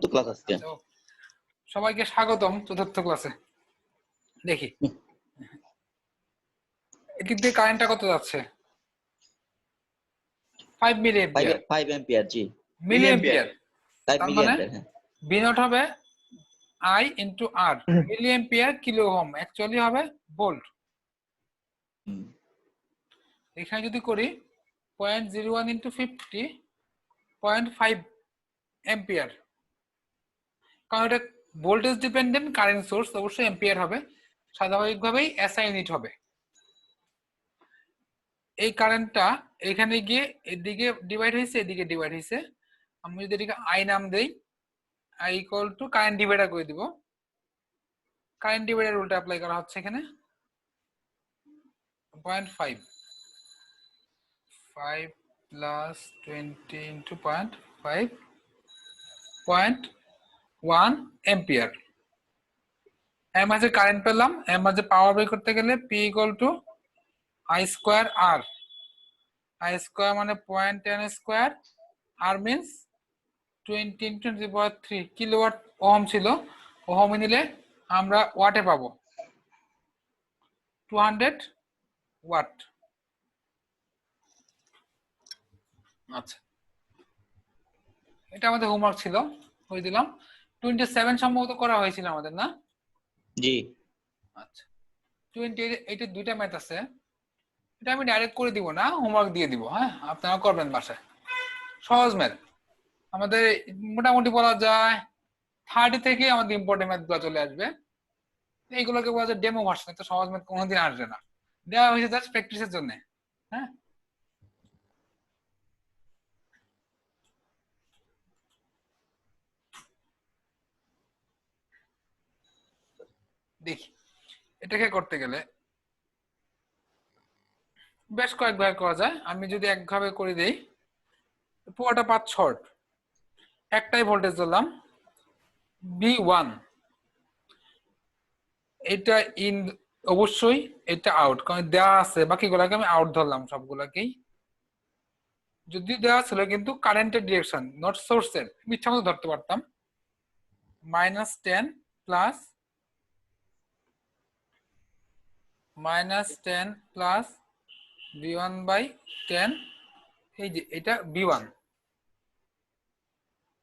তো ক্লাস আজকে। আচ্ছা, সবাইকে স্বাগতম চতুর্থ ক্লাসে। দেখি এদিক দিয়ে কারেন্টটা কত যাচ্ছে? 5 মিলি অ্যাম্পিয়ার। 5 এম্পিয়ার, জি। মিলি অ্যাম্পিয়ার 5 তার মিলি মানে এম্পিয়ার, হ্যাঁ। বি নট হবে I into R. Milli ampere kilo ohm actually হবে ভোল্ট। এখানে যদি করি 0.01 ইনটু 50 0.5 অ্যাম্পিয়ার, কারণ এটা ভোল্টেজ ডিপেন্ডেন্ট কারেন্ট সোর্স, অবশ্যই অ্যাম্পিয়ার হবে, স্বাভাবিকভাবেই এসআই ইউনিট হবে। এই কারেন্টটা এখানে গিয়ে এদিকে ডিভাইড হয়েছে, এদিকে ডিভাইড হয়েছে। আমি যদি এটাকে আই নাম দেই, I equal to current divider করে দিব। কারেন্ট ডিভাইডার উল্টা অ্যাপ্লাই করা হচ্ছে এখানে 0.5 5 প্লাস 20 ইন্টু 0.5 0.1 অ্যাম্পিয়ার। এর মাঝে কারেন্ট পেলাম, এর মাঝে পাওয়ার বের করতে গেলে P equal to I square R. I square মানে 0.10 square, R means 20 into 10³ kilowatt ohm ছিল। ওহমে নিলে আমরা ওয়াটে পাবো 200 ওয়াট। আচ্ছা, এটা আমাদের হোমওয়ার্ক ছিল, হয়ে দিলাম। 27 সম্ভবত করা হয়েছিল আমাদের, না? জি। আচ্ছা, 28 দুইটা ম্যাথ আছে, এটা আমি ডাইরেক্ট করে দিব না, হোমওয়ার্ক দিয়ে দিব। হ্যাঁ, আপনারা করবেন বাসায়। সহজ ম্যাথ আমাদের, মোটামুটি বলা যায় 30 থেকে আমাদের ইম্পর্টেন্ট ম্যাথ গুলো চলে আসবে। এইগুলোকে বলা যায় ডেমো ভার্সন, তো সহজ ম্যাথ কোনোদিন আসবে না, দেওয়া হয়েছে জাস্ট প্র্যাকটিসের জন্য। হ্যাঁ, দেখি এটাকে করতে গেলে বেশ কয়েকভাবে করা যায়। আমি যদি একভাবে করে দেই, পুরোটা পাথ শর্ট, একটাই ভোল্টেজ ধরলাম V1, এটা ইন, অবশ্যই এটা আউট, কারণ দেওয়া আছে। বাকিগুলাকে আমি আউট ধরলাম সবগুলাকেই, যদি দেওয়া ছিল কিন্তু কারেন্টের ডিরেকশন নট সোর্সের, ইচ্ছা মতো ধরতে পারতাম। -10 প্লাস V1/10, এই যে এটা V1,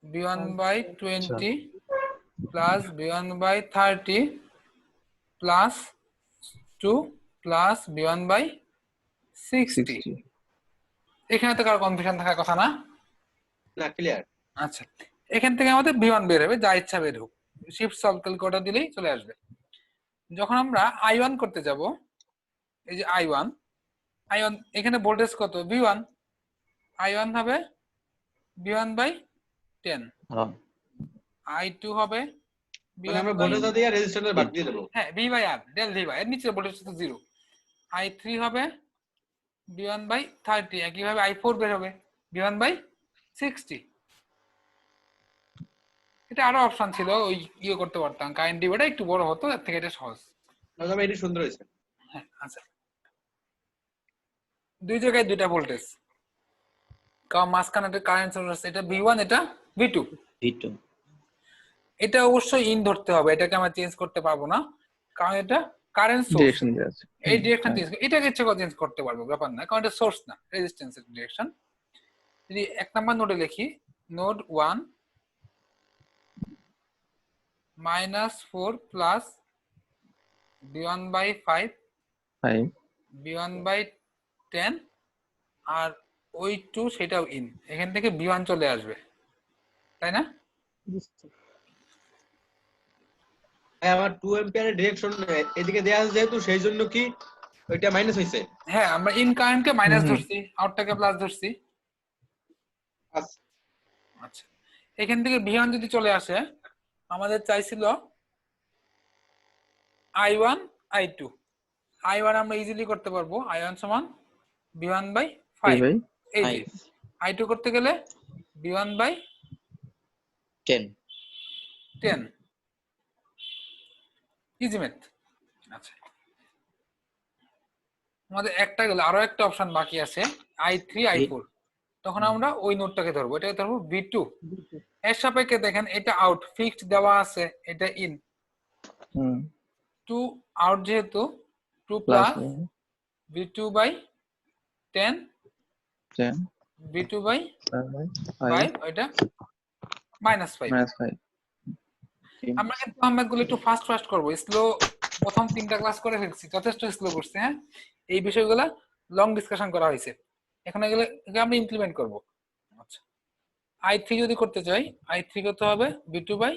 V1/20 plus V1/30 plus 2 plus V1/60। এখানে তো কারো কনফিউশন থাকার কথা না? না, ক্লিয়ার। আচ্ছা, এখান থেকে আমাদের V1 বের হবে, যা ইচ্ছা বের হোক, শিফট সলভ ক্যালকুলেটর দিলেই চলে আসবে। যখন আমরা I1 করতে যাব, এই যে I1 এখানে ভোল্টেজ কত? V1, I1 হবে V1/10, I2 হবে মানে আমরা ভোল্টেজ দিয়ে রেজিস্ট্যান্সের ভাগ দিয়ে দেব। হ্যাঁ, V/R, ডেল V/R, এর নিচে ভোল্টেজ তো 0। I3 হবে V1/30, একইভাবে I4 বের হবে V1/60। এটা আরো অপশন ছিল, ওই ইয়ে করতে পারতাম, কারেন্ট ডিভাইডার একটু বড় হতো, এর থেকে এটা সহজ। দাদা এটা সুন্দর হয়েছে। হ্যাঁ, আচ্ছা, দুই জায়গায় দুইটা ভোল্টেজ, কারণ মাঝখানে একটা কারেন্ট সোর্স, এটা V1, এটা V2। এটা অবশ্যই ইন ধরতে হবে, এটাকে আমরা চেঞ্জ করতে পারবো না, কারণ এটা কারেন্ট সোর্স। এই ডিরেকশন চেঞ্জ, এটাকে ইচ্ছে করে চেঞ্জ করতে পারবো, ব্যাপার না, কারণ এটা সোর্স না, রেজিস্ট্যান্সের ডিরেকশন। যদি 1 নাম্বার নোডে লিখি, নোড 1 -4 প্লাস V1/5 V1/10, আর ওই 2 সেটাও ইন, এখান থেকে V1 চলে আসবে, তাই না? আমার 2 অ্যাম্পিয়ারের ডিরেকশন এদিকে দেয়া আছে যেহেতু, সেই জন্য কি ওইটা মাইনাস হইছে? হ্যাঁ, আমরা ইন কারেন্টকে মাইনাস ধরছি, আউটটাকে প্লাস ধরছি। আচ্ছা, এখান থেকে V1 যদি চলে আসে, আমাদের চাইছিল I1 I2। I1 আমরা ইজিলি করতে পারবো, I1 সমান V1/5। এই যে I2 করতে গেলে V1/10, ইজি ম্যাথ। আচ্ছা, আমাদের একটা গেল, আরো একটা অপশন বাকি আছে I3 I4। তখন আমরা ওই নোডটাকে ধরবো, এটাকে ধরবো V2। এর সাপেক্ষে দেখেন এটা আউট ফিক্সড দেওয়া আছে, এটা ইন। হুম 2 আউট যেহেতু 2 plus plus v2 by 10 10 v2 by 5 5 এটা -5। -5 আমরা কিন্তু আহমেদ গুলো একটু ফাস্ট ফাস্ট করবো, স্লো। প্রথম 3টা ক্লাস করে ফেলছি, যথেষ্ট স্লো করছি। হ্যাঁ, এই বিষয়গুলো লং ডিসকাশন করা হয়েছে, এখন এগুলো আমরা ইমপ্লিমেন্ট করব। আচ্ছা, i3 যদি করতে চাই, i3 করতে হবে v2 বাই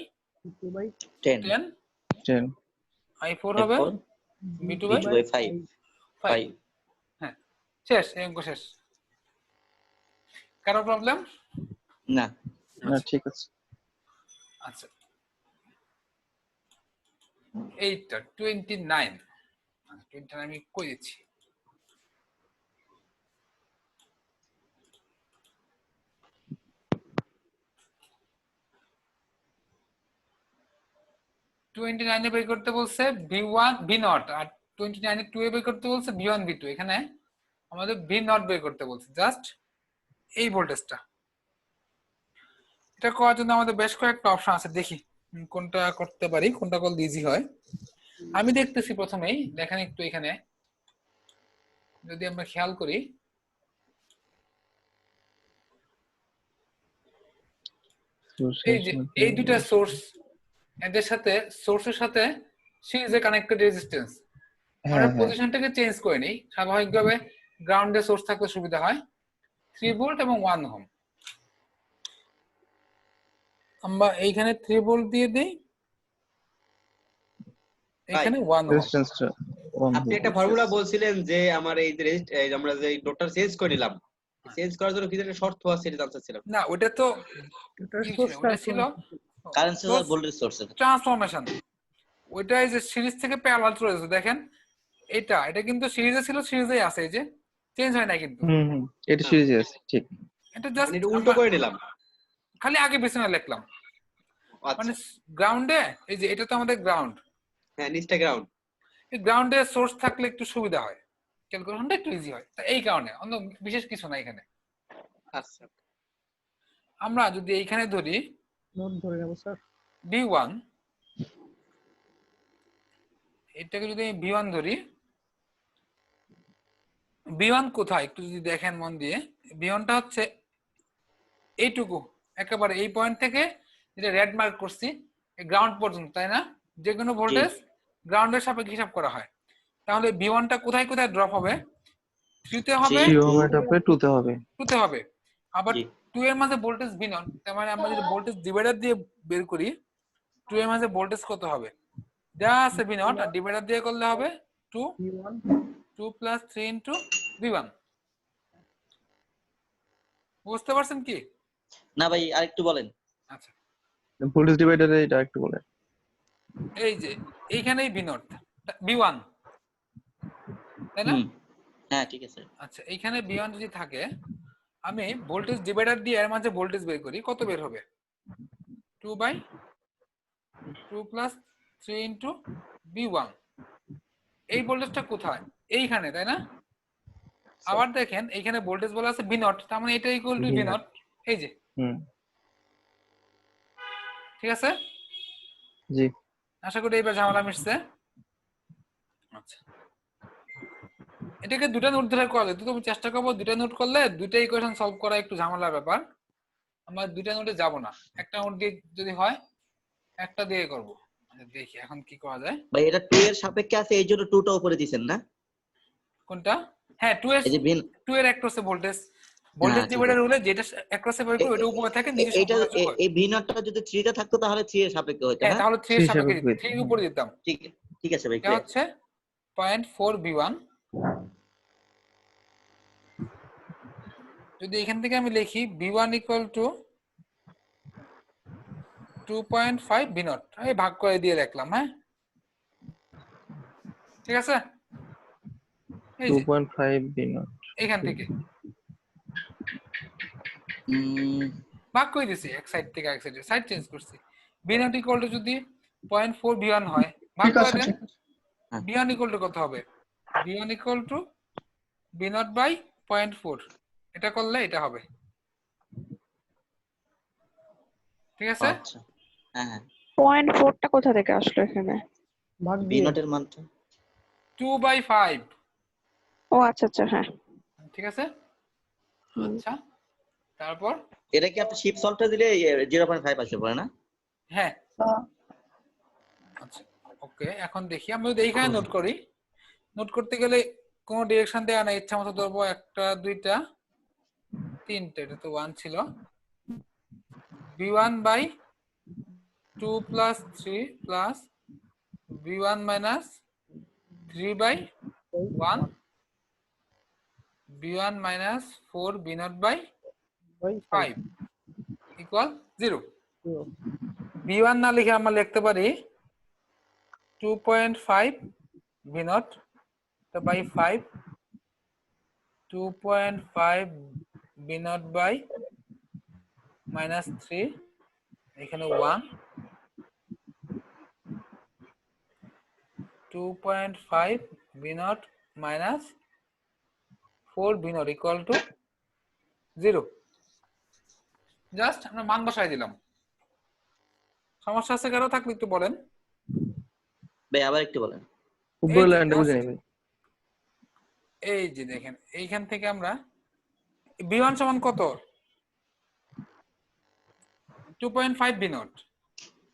10 10, 10 i4 হবে এরপর v2 b2 বাই by 5 5। হ্যাঁ, শেষ, এই অঙ্ক শেষ। কারো প্রবলেম? না না ঠিক আছে। আচ্ছা, এইটা 29 আমি কই দিচ্ছি। টোয়েন্টি বের করতে বলছে v1 v0, আর 29 2 এ বের করতে বলছে v1 v2। এখানে আমাদের v0 বের করতে বলছে, জাস্ট এই ভোল্টেজটা। এটা করার জন্য আমাদের বেশ কয়েকটা অপশন আছে, দেখি কোনটা করতে পারি, কোনটা করলে ইজি হয়। আমি দেখতেছি প্রথমেই, দেখেন একটু এখানে যদি আমরা খেয়াল করি, এই যে এই দুটা সোর্স, এদের সাথে সোর্সের সাথে সিরিজে কানেক্টেড রেজিস্ট্যান্স। আমরা হ্যাঁ হ্যাঁ পজিশনটাকে চেঞ্জ করে নেই, স্বাভাবিকভাবে গ্রাউন্ডে সোর্স থাকলে সুবিধা হয়। 3 ভোল্ট এবং 1 ওহম, আমরা এইখানে 3 ভোল্ট দিয়ে দেই, এখানে 1 ওহম। রেজিস্ট্যান্সটা 1 আপনি একটা ফর্মুলা বলছিলেন যে আমার এই যে আমরা যে ডটটা চেঞ্জ করে নিলাম, চেঞ্জ করার জন্য কি জানি শর্ত আছে, এটা জানতে চাচ্ছিলাম। না, ওটা তো ওটা ছিল কারেন্ট সোর্স আর ভোল্টেজ সোর্স ট্রান্সফরমেশন। ওইটা এই যে সিরিজ থেকে প্যারালাল চলে যাচ্ছে, দেখেন এটা কিন্তু সিরিজে ছিল, সিরিজেই আছে, এই যে চেঞ্জ হয় না কিন্তু। হুম এটা সিরিজে আছে ঠিক। এটা জাস্ট মানে এটা উল্টো করে নিলাম। খালি আগে পিছনে লিখলাম, মানে আচ্ছা, গ্রাউন্ডে, এই যে এটা তো আমাদের গ্রাউন্ড, হ্যাঁ নিচটা গ্রাউন্ড। এই গ্রাউন্ডে সোর্স থাকলে একটু সুবিধা হয়, ক্যালকুলেশনটা একটু ইজি হয়, এই কারণে, অন্য বিশেষ কিছু না এখানে। আচ্ছা, আমরা যদি এইখানে ধরি নোট ধরে নেব স্যার। v1, এটাকে যদি আমি v1 ধরি, v1 কোথায় একটু যদি দেখেন মন দিয়ে, v1টা হচ্ছে এইটুকু, একেবারে এই পয়েন্ট থেকে যেটা রেড মার্ক করছি গ্রাউন্ড পর্যন্ত, তাই না? যে কোনো ভোল্টেজ গ্রাউন্ডের সাপেক্ষে হিসাব করা হয়। তাহলে v1টা কোথায় কোথায় ড্রপ হবে? 3 তে হবে, 3 ওহমের টপে 2 তে হবে। 2 তে হবে। আবার জি 2 এর মাঝে ভোল্টেজ v0, তার মানে আমরা যদি ভোল্টেজ ডিভাইডার দিয়ে বের করি, 2 এর মাঝে ভোল্টেজ কত হবে? যা আছে v0 আর ডিভাইডার দিয়ে করলে হবে 2 V1 2 প্লাস 3 ইনটু v1। বুঝতে পারছেন কি? না ভাই আরেকটু বলেন। আচ্ছা, ভোল্টেজ ডিভাইডারে এটা একটু বলে। এই যে এইখানেই v0 v1, তাই না? হুম হ্যাঁ ঠিক আছে। আচ্ছা, এইখানে v1 যদি থাকে, আমি ভোল্টেজ ডিভাইডার দিয়ে এর মাঝে ভোল্টেজ বের করি, কত বের হবে? 2 বাই 2 প্লাস 3 ইনটু v1। এই ভোল্টেজটা কোথায়? এইখানে, তাই না? আবার দেখেন এইখানে ভোল্টেজ বলা আছে v0, তার মানে এটা ইকুয়াল টু v0, এই যে, হুম ঠিক আছে? জি আশা করি এইবার ঝামেলা মিটছে। আচ্ছা, এটাকে দুটা নোট ধরে করা যায়, তো আমি চেষ্টা করবো দুটা নোট করলে দুইটা ইকুয়েশন সলভ করা একটু ঝামেলার ব্যাপার। আমরা দুইটা নোটে যাব না, একটা নোট দিয়ে যদি হয় একটা দিয়ে করব। আচ্ছা, দেখি এখন কি করা যায়। ভাই এটা 2 এর সাপেক্ষে আছে এই জন্য 2 টা উপরে দিবেন না? কোনটা? হ্যাঁ, 2 এর এই যে বিন 2 এর অ্যাক্রসে ভোল্টেজ, ভোল্টেজ ঠিক ডিভাইডার আছে। হলে যেটা অ্যাক্রসে বের করি ওটা উপরে থাকে, নিচে এইটা সম্পূর্ণ যোগ হয়। এই ভি নটটা যদি 3 তে থাকতো তাহলে 3 এর সাপেক্ষে হতো, হ্যাঁ, হ্যাঁ তাহলে 3 এর 3 সাপেক্ষে সাপেক্ষে 3 এর উপরে দিতাম। ঠিক ঠিক আছে ভাই এটা ক্লিয়ার। হচ্ছে 0.4 v1। যদি এখান থেকে আমি লিখি v1 ইকুয়াল টু 2.5 v0, আমি ভাগ করে দিয়ে রাখলাম। হ্যাঁ, ঠিক আছে, এই যে 2.5 বিনা এখান থেকে উম ভাগ করে দিছি, এক সাইড থেকে এক সাইডে সাইড চেঞ্জ করছি। v0 ইকুয়াল টু যদি 0.4 v1 হয়, ভাগ ঠিক করে আছে দেন, ঠিক আছে। v1 ইকুয়াল টু কত হবে? v1 equal to v0 by 0.4, এটা করলে এটা হবে। ঠিক আছে? আচ্ছা হ্যাঁ হ্যাঁ 0.4টা কোথা থেকে আসলো এখানে? ভাগ বি দিয়ে নটের মানটা 2/5। ও আচ্ছা আচ্ছা, হ্যাঁ। ঠিক আছে? হুম। আচ্ছা, তারপর এটা কি আপনি শিপ সল্টটা দিলে 0.5 আসে পড়ে না? হ্যাঁ, আহ, আচ্ছা ওকে। এখন দেখি আমি যদি এইখানে নোট করি, নোট করতে গেলে কোনো ডিরেকশন দেওয়া নাই, ইচ্ছা মতো ধরবো 1টা 2টা 3টে, এটা তো 1 ছিল। b1/2 + 3 + b1 - 3/1 b1 - 4 b0/5 equal 0। b1 না লিখে আমরা লিখতে পারি 2.5 b0 বাই 5 2.5 b0 বাই -3 এখানে 1 2.5 b0 -4 b0 equal to 0। Just আমরা মান বসাই দিলাম। সমস্যা আছে কারো থাকলে একটু বলেন। ভাই আবার একটু বলেন। উপরের এই যে লাইনটা বুঝে just নেবেন। এই যে দেখেন এইখান থেকে আমরা b1 সমান কত? 2.5 b0।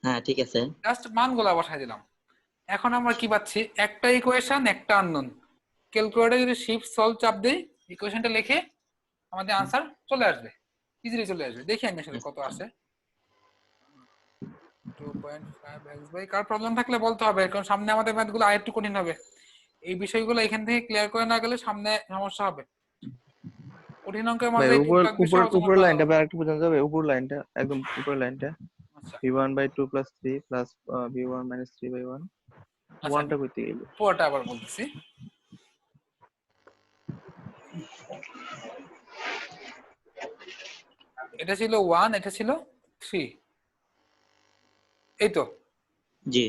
হ্যাঁ ঠিক আছে। জাস্ট মানগুলা বসাই দিলাম। এখন আমরা কি পাচ্ছি? একটা ইকুয়েশন, একটা আননোন। ক্যালকুলেটরে যদি শিফট সলভ চাপ দেই, ইকুয়েশনটা লিখে আমাদের আনসার চলে আসবে, ইজিলি চলে আসবে। দেখি আমি আসলে কত আসে। 2.5x বাই, কার প্রবলেম থাকলে বলতে হবে, কারণ সামনে আমাদের ম্যাথগুলো আরেকটু কঠিন হবে। এই বিষয়গুলো এখান থেকে ক্লিয়ার করে না গেলে সামনে সমস্যা হবে। কঠিন অঙ্কের ভাই মধ্যে উপর টুকটাক উপর বিষয় উপরের তোমরা লাইনটা আরেকটু বোঝানো যাবে? উপরের লাইনটা একদম উপরের লাইনটা আচ্ছা b1/2 + 3 + b1 - 3/1 আচ্ছা 1টা কইতে গেল। পুরোটা আবার বলতেছি। এটা ছিল 1, এটা ছিল 3, এই তো। জি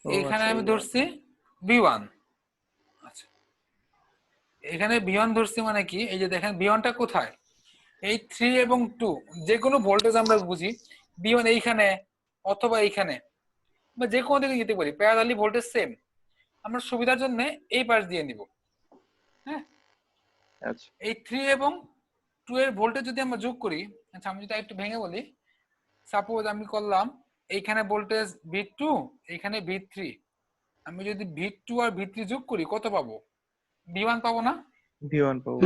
ও এখানে আচ্ছা আমি এই যে ধরছি b1। আচ্ছা, এখানে b1 ধরছি মানে কি, এই যে দেখেন b1 টা কোথায়? এই 3 এবং 2 যে কোনো ভোল্টেজ আমরা বুঝি b1 এইখানে অথবা এইখানে বা যে কোনো দিকে যেতে পারি, প্যারালালি ভোল্টেজ সেম। আমরা সুবিধার জন্য এই পাশ দিয়ে নিব। হ্যাঁ, আচ্ছা এই 3 এবং 2 এর ভোল্টেজ যদি আমরা যোগ করি, আচ্ছা আমি যদি একটু ভেঙে বলি, সাপোজ আমি করলাম এইখানে ভোল্টেজ V2, এইখানে V3, আমি যদি V2 আর V3 যোগ করি কত পাবো? V1 পাবো না? b1 পাবো।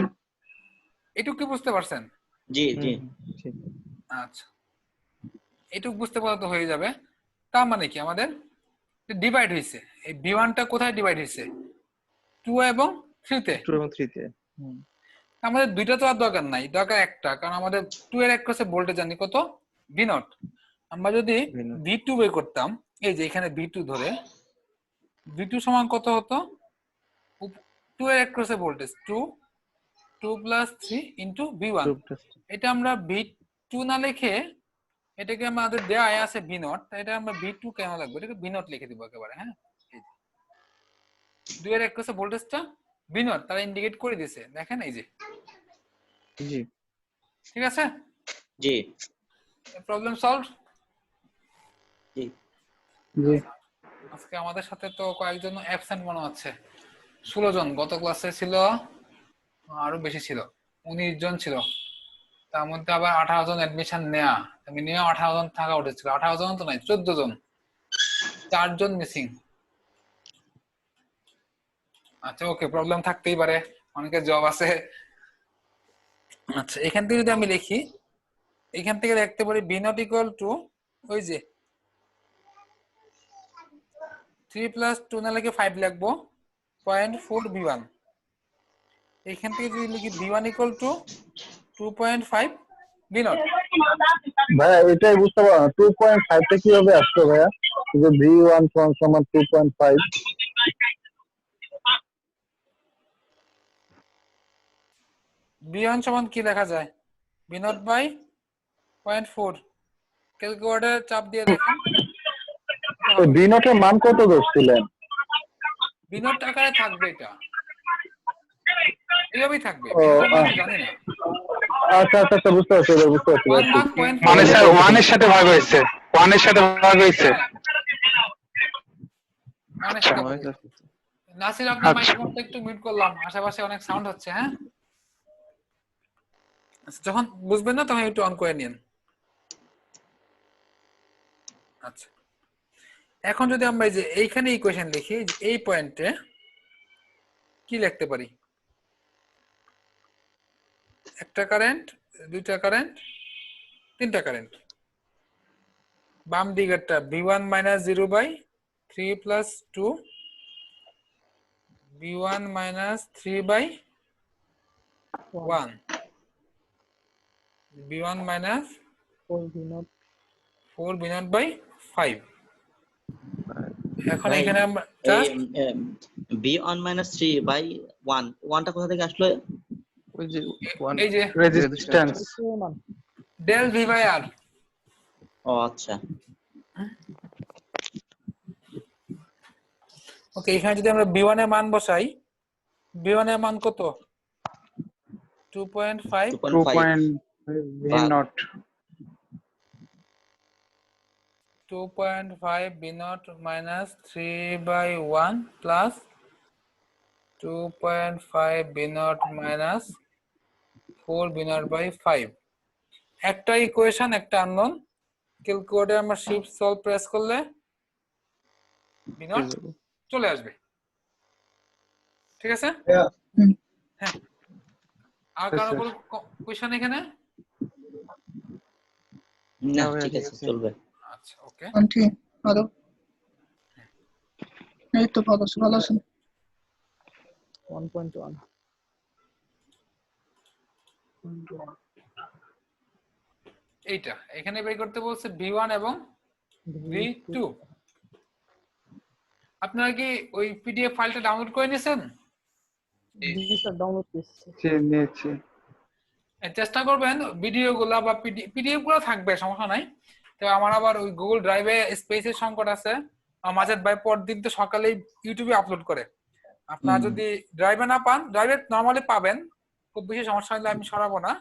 এটুকু কি বুঝতে পারছেন? জি জি ঠিক। আচ্ছা, এটুকু বুঝতে পারলে তো হয়ে যাবে। তার মানে কি আমাদের ডিভাইড হয়েছে, এই V1 টা কোথায় ডিভাইড হয়েছে? 2 এবং 3 তে। 2 এবং 3 তে। আমাদের দুইটা তো আর দরকার নাই, দরকার একটা, কারণ আমাদের 2 এর একপাশে ভোল্টেজ জানি কত? V0। আমরা যদি V0 V2 বের করতাম, এই যে এখানে V2 ধরে, V2 সমান কত হতো? 2 এর একপাশে ভোল্টেজ 2 + 3 ইনটু V1। 2 + এটা আমরা V2 না লিখে, এটাকে আমাদের দেয়া আছে V0, এটা আমরা V2 কেন লাগবে, এটাকে V0 লিখে দিব একেবারে। হ্যাঁ, 2 এর একপাশে ভোল্টেজটা V0 তারা ইন্ডিকেট করে দিয়েছে, দেখেন এই যে। জি ঠিক আছে, জি প্রবলেম সলভ। জি জি আজকে আমাদের সাথে তো কয়েকজন অ্যাবসেন্ট মনে হচ্ছে। 16 জন, গত ক্লাসে ছিল আরো বেশি ছিল, 19 জন ছিল। তার মধ্যে আবার 18 জন অ্যাডমিশন নেয়া, মিনিমাম 18 জন থাকা উঠেছিল। 18 জন তো নাই, 14 জন, 4 জন মিসিং। আচ্ছা ওকে, প্রবলেম থাকতেই পারে, অনেকের জব আছে। আচ্ছা, এখান থেকে যদি আমি লিখি, এখান থেকে লিখতে পারি b0 = ওই যে 3 + 2 না লিখে 5 লিখবো, 0.4 b1। এখান থেকে যদি লিখি b1 = 2.5 b0। ভাইয়া এটাই বুঝতে পারো না 2.5টা কিভাবে আসলো ভাইয়া? যে V1 সমান 2.5। b1 সমান কি লেখা যায়? b0/0.4। ক্যালকুলেটর চাপ দিয়ে দেখেন তো V নটের মান কত ধরছিলেন? b0 আকারে থাকবে, এটা এইভাবেই থাকবে। ও b0 এর মান তো জানি না। আচ্ছা আচ্ছা আচ্ছা বুঝতে পারছি এবার বুঝতে পারছি 1 ভাগ 0.5 মানে স্যার 1 এর সাথে ভাগ হয়েছে, 1 এর সাথে ভাগ হয়েছে। মানে আচ্ছা। সেটা নয়েজ বলি। আসছে। নাসির আপনার আচ্ছা। মাইক্রোফোনটা একটু মিউট করলাম, আশেপাশে অনেক সাউন্ড হচ্ছে। হ্যাঁ, আচ্ছা, যখন বুঝবেন না তখন একটু অন করে নিন। আচ্ছা, এখন যদি আমরা এই যে এইখানে ইকুয়েশন লিখি, যে এই পয়েন্টে কি লিখতে পারি? একটা কারেন্ট, দুইটা কারেন্ট, তিনটা কারেন্ট। বাম দিকেরটা v1 - 0/3 + 2 v1 - 3/1 v1 - 4v0/5। এখন ভাই এখানে আমরা এই জাস্ট b1 - 3/1 1টা কোথা থেকে আসলো? ওই যে ওয়ান এই যে রেজিস্ট্যান্স। del v/r। ও আচ্ছা, ওকে, এখানে যদি আমরা v1 এর মান বসাই, v1 এর মান কত? 2.5 2.5 v0 2.5 v0 - 3/1 plus 2.5 v0 - 4v0/5। একটা ইকুয়েশন, একটা আননোন। ক্যালকুলেটরে আমরা শিফট সলভ প্রেস করলে v0 চলে আসবে। ঠিক আছে? হ্যাঁ, আর কারো কোনো কোয়েশ্চন এখানে? না ভাইয়া, ঠিক ঠিক আছে আছে। চলবে। আচ্ছা, ওকে। আন্টি হ্যালো, এই তো ভালো আছি, ভালো আছেন? 1.1 এইটা এখানে বের করতে বলছে v1 এবং v2। আপনারা কি ওই পিডিএফ ফাইলটা ডাউনলোড করে নিয়েছেন? নিয়েছি। চেষ্টা করবেন ভিডিও গুলা বা পিডিএফ গুলো থাকবে, সমস্যা নাই। তো আমার আবার ওই গুগল ড্রাইভে স্পেসের সংকট আছে। মাঝে ভাই পরদিন তো সকালে ইউটিউবে আপলোড করে। আপনারা যদি ড্রাইভে না পান, ড্রাইভে নরমালি পাবেন, খুব বেশি সমস্যা হলে আমি সরাবো না।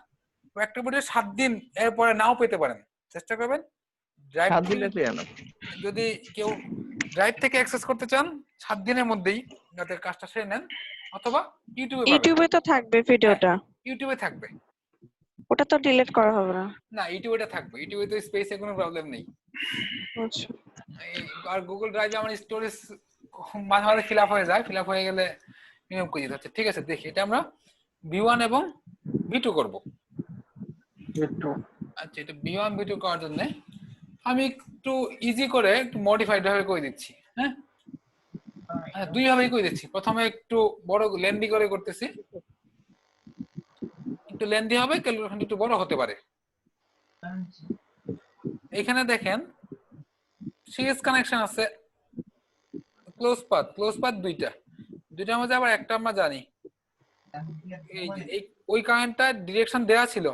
একটা ভিডিও 7 দিন এরপরে নাও পেতে পারেন, চেষ্টা করবেন। ড্রাইভ 7 দিনে পেয়ে না। যদি কেউ ড্রাইভ থেকে অ্যাক্সেস করতে চান 7 দিনের মধ্যেই যাতে কাজটা সেরে নেন, অথবা ইউটিউবে পাবেন। ইউটিউবে তো থাকবে ভিডিওটা, ইউটিউবে থাকবে, ওটা তো ডিলিট করা হবে না। না ইউটিউবে থাকবে, ইউটিউবে তো স্পেসে কোনো প্রবলেম নেই। আচ্ছা, আর গুগল ড্রাইভে আমার স্টোরেজ মাঝে মাঝে ফিল আপ হয়ে যায়, ফিল আপ হয়ে গেলে রিমুভ করে দিতে হচ্ছে। ঠিক আছে, দেখি এটা আমরা v1 এবং v2 করব। আচ্ছা, এটা v1 v2 করার জন্য আমি একটু ইজি করে একটু মডিফাইড ভাবে করে দিচ্ছি। হ্যাঁ, দুই ভাবেই করে দিচ্ছি। প্রথমে একটু বড় লেন্দি করে করতেছি, একটু লেন্দি হবে, ক্যালকুলেশন একটু বড় হতে পারে। এখানে দেখেন সিরিজ কানেকশন আছে, ক্লোজ পাথ দুইটার মধ্যে আবার একটা আমরা জানি, এই যে ওই কারেন্টটা ডিরেকশন দেওয়া ছিল,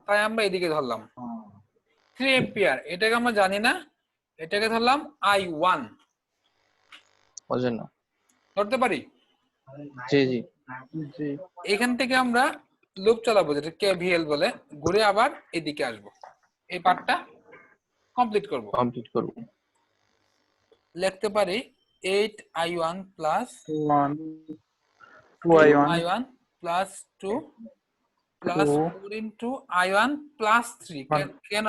তাই আমরা এদিকে ধরলাম 3 এম্পিয়ার। এটাকে আমরা জানি না, এটাকে ধরলাম I1 অজানা। ধরতে পারি। জি জি এখান থেকে আমরা লুপ চালাবো, যেটা KVL বলে, ঘুরে আবার এদিকে আসবো, এই পার্টটা কমপ্লিট করব। কমপ্লিট করব। লিখতে পারি 8I1 plus 2i1 plus 2 plus 4 into I1 plus 3। কেন?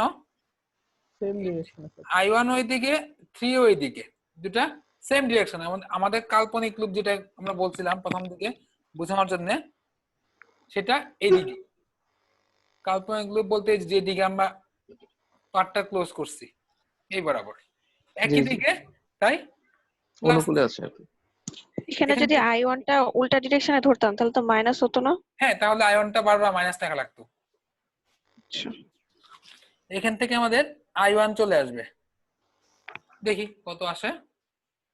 I1 ওইদিকে, 3 ওইদিকে, দুটা সেম ডিরেকশন। আমাদের কাল্পনিক লুপ যেটা আমরা বলছিলাম প্রথম দিকে বোঝানোর জন্য, সেটা এইদিকে। কাল্পনিক লুপ বলতে যেদিকে আমরা পার্টটা ক্লোজ করছি, এই বরাবর একই দিকে, তাই অনুকূলে আছে আর কি। এখানে যদি I1 টা উল্টা ডিরেকশনে ধরতাম তাহলে তো মাইনাস হতো না? হ্যাঁ, তাহলে আয়নটা বারবার মাইনাস টাকা লাগতো। আচ্ছা, এখান থেকে আমাদের I1 চলে আসবে, দেখি কত আসে।